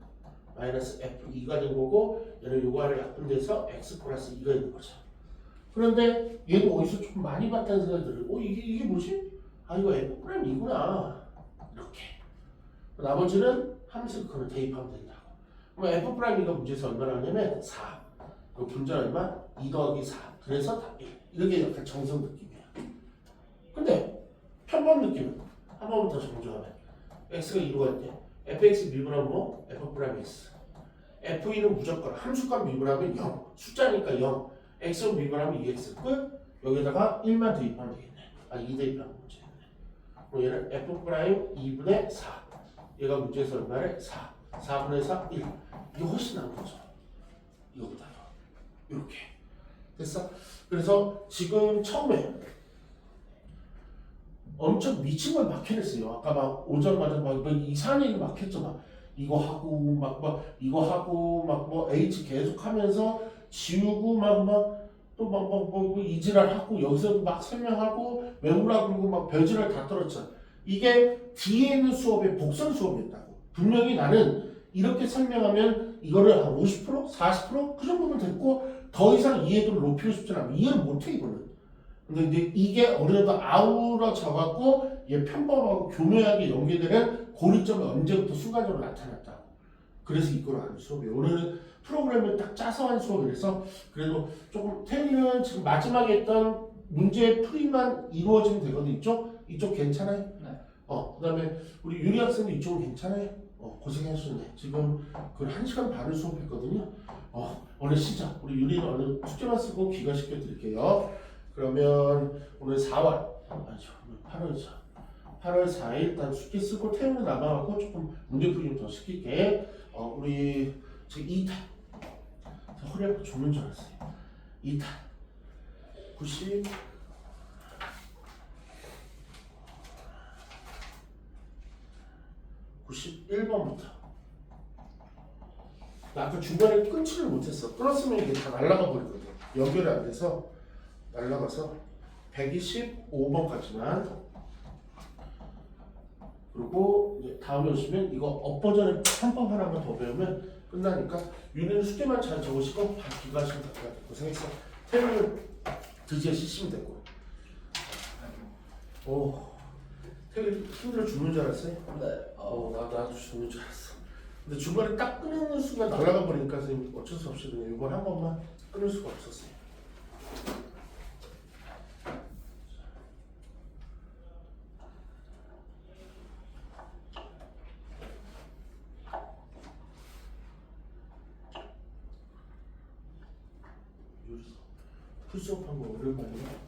f2가 된 거고 얘는 요거 아래 약분돼서 x 플러스 2가 있는 거죠. 그런데 얘도 어디서 좀 많이 봤다는 생각이 들어요. 이게 뭐지? 아 이거 f 프라임 2구나. 이렇게. 나머지는 함수 그걸 대입하면 된다고. 그럼 f 프라임 2가 문제에서 얼마나 하냐면 4. 그 분자 얼마? 2 더하기 4. 그래서 답 1. 이렇게 약간 정성 느낌이야. 근데 편법 느낌은 한 번만 더 정정하면 x가 2로 갈 때 fx 미분하면 뭐? f 프라임 x. f2는 무조건 함수값 미분하면 0. 숫자니까 0. x 미분하면 2x 끝. 여기다가 1만 대입하면 되겠네. 2 대입하면 문제겠네. 그럼 얘는 f 프라임 2분의 4. 얘가 문제에서 얼마래? 4. 4분의 4, 1. 이게 훨씬 나은 거죠. 이거보다 이렇게 됐어? 그래서 지금 처음에 엄청 미친 걸 막 해냈어요. 아까 막 오자마자 막 이상한 얘기 막 했죠. 막 이거 하고 이거 하고 뭐 H 계속 하면서 지우고 또 뭐 이지랄 하고 여기서도 막 설명하고 외우라고 그러고 막 별지랄 다 떨었죠. 이게 뒤에 있는 수업의 복선 수업이었다고. 분명히 나는 이렇게 설명하면 이거를 한 50%? 40%? 그 정도면 됐고 더 이상 이해도를 높이고 싶지 않아. 이해를 못해 이거는. 근데 이제 이게 어느덧 아우러져 갖고 얘 편법하고 교묘하게 연계되는 고리점이 언제부터 순간적으로 나타났다고. 그래서 이걸 하는 수업이에요. 오늘은 프로그램을 딱 짜서 한 수업이라서 그래도 조금 태일은 지금 마지막에 했던 문제 풀이만 이루어지면 되거든. 이쪽 괜찮아요? 네. 그다음에 우리 유리 학생도 이쪽은 괜찮아요? 고생하셨네. 지금 그 1시간 반을 수업했거든요. 오늘 시작. 우리 유리는 오늘 숙제만 쓰고 기가시켜 드릴게요. 그러면 오늘 4월, 아니죠. 오늘 8월이죠. 8월 4일 일단 숙제 쓰고 태우는 남아갖고 조금 문제 풀이 좀 더 시킬게. 우리 지금 2탄. 허리 아파 죽는 줄 알았어요. 2탄. 91번부터. 나 아까 중간에 끊지를 못했어. 끊었으면 이게 다 날아가 버리거든. 연결이 안 돼서 날아가서 125번까지만. 그리고 이제 다음에 오시면 이거 업버전에 한번 하나만 더 배우면 끝나니까 유리는 숙제만 잘 적으시고 다 기가하시면 될 것 같아요. 고생했어. 태블을 드디어 씻으면 되고. 태블 힘들어 죽는 줄 알았어요? 네. 나도 죽는 줄 알았어. 근데 중간에 딱 끊는 순간 날아가 버리니까 선생님 어쩔 수 없이 그냥 이번 한 번만 끊을 수가 없었어요. 풀수업한 거 오랜만이야.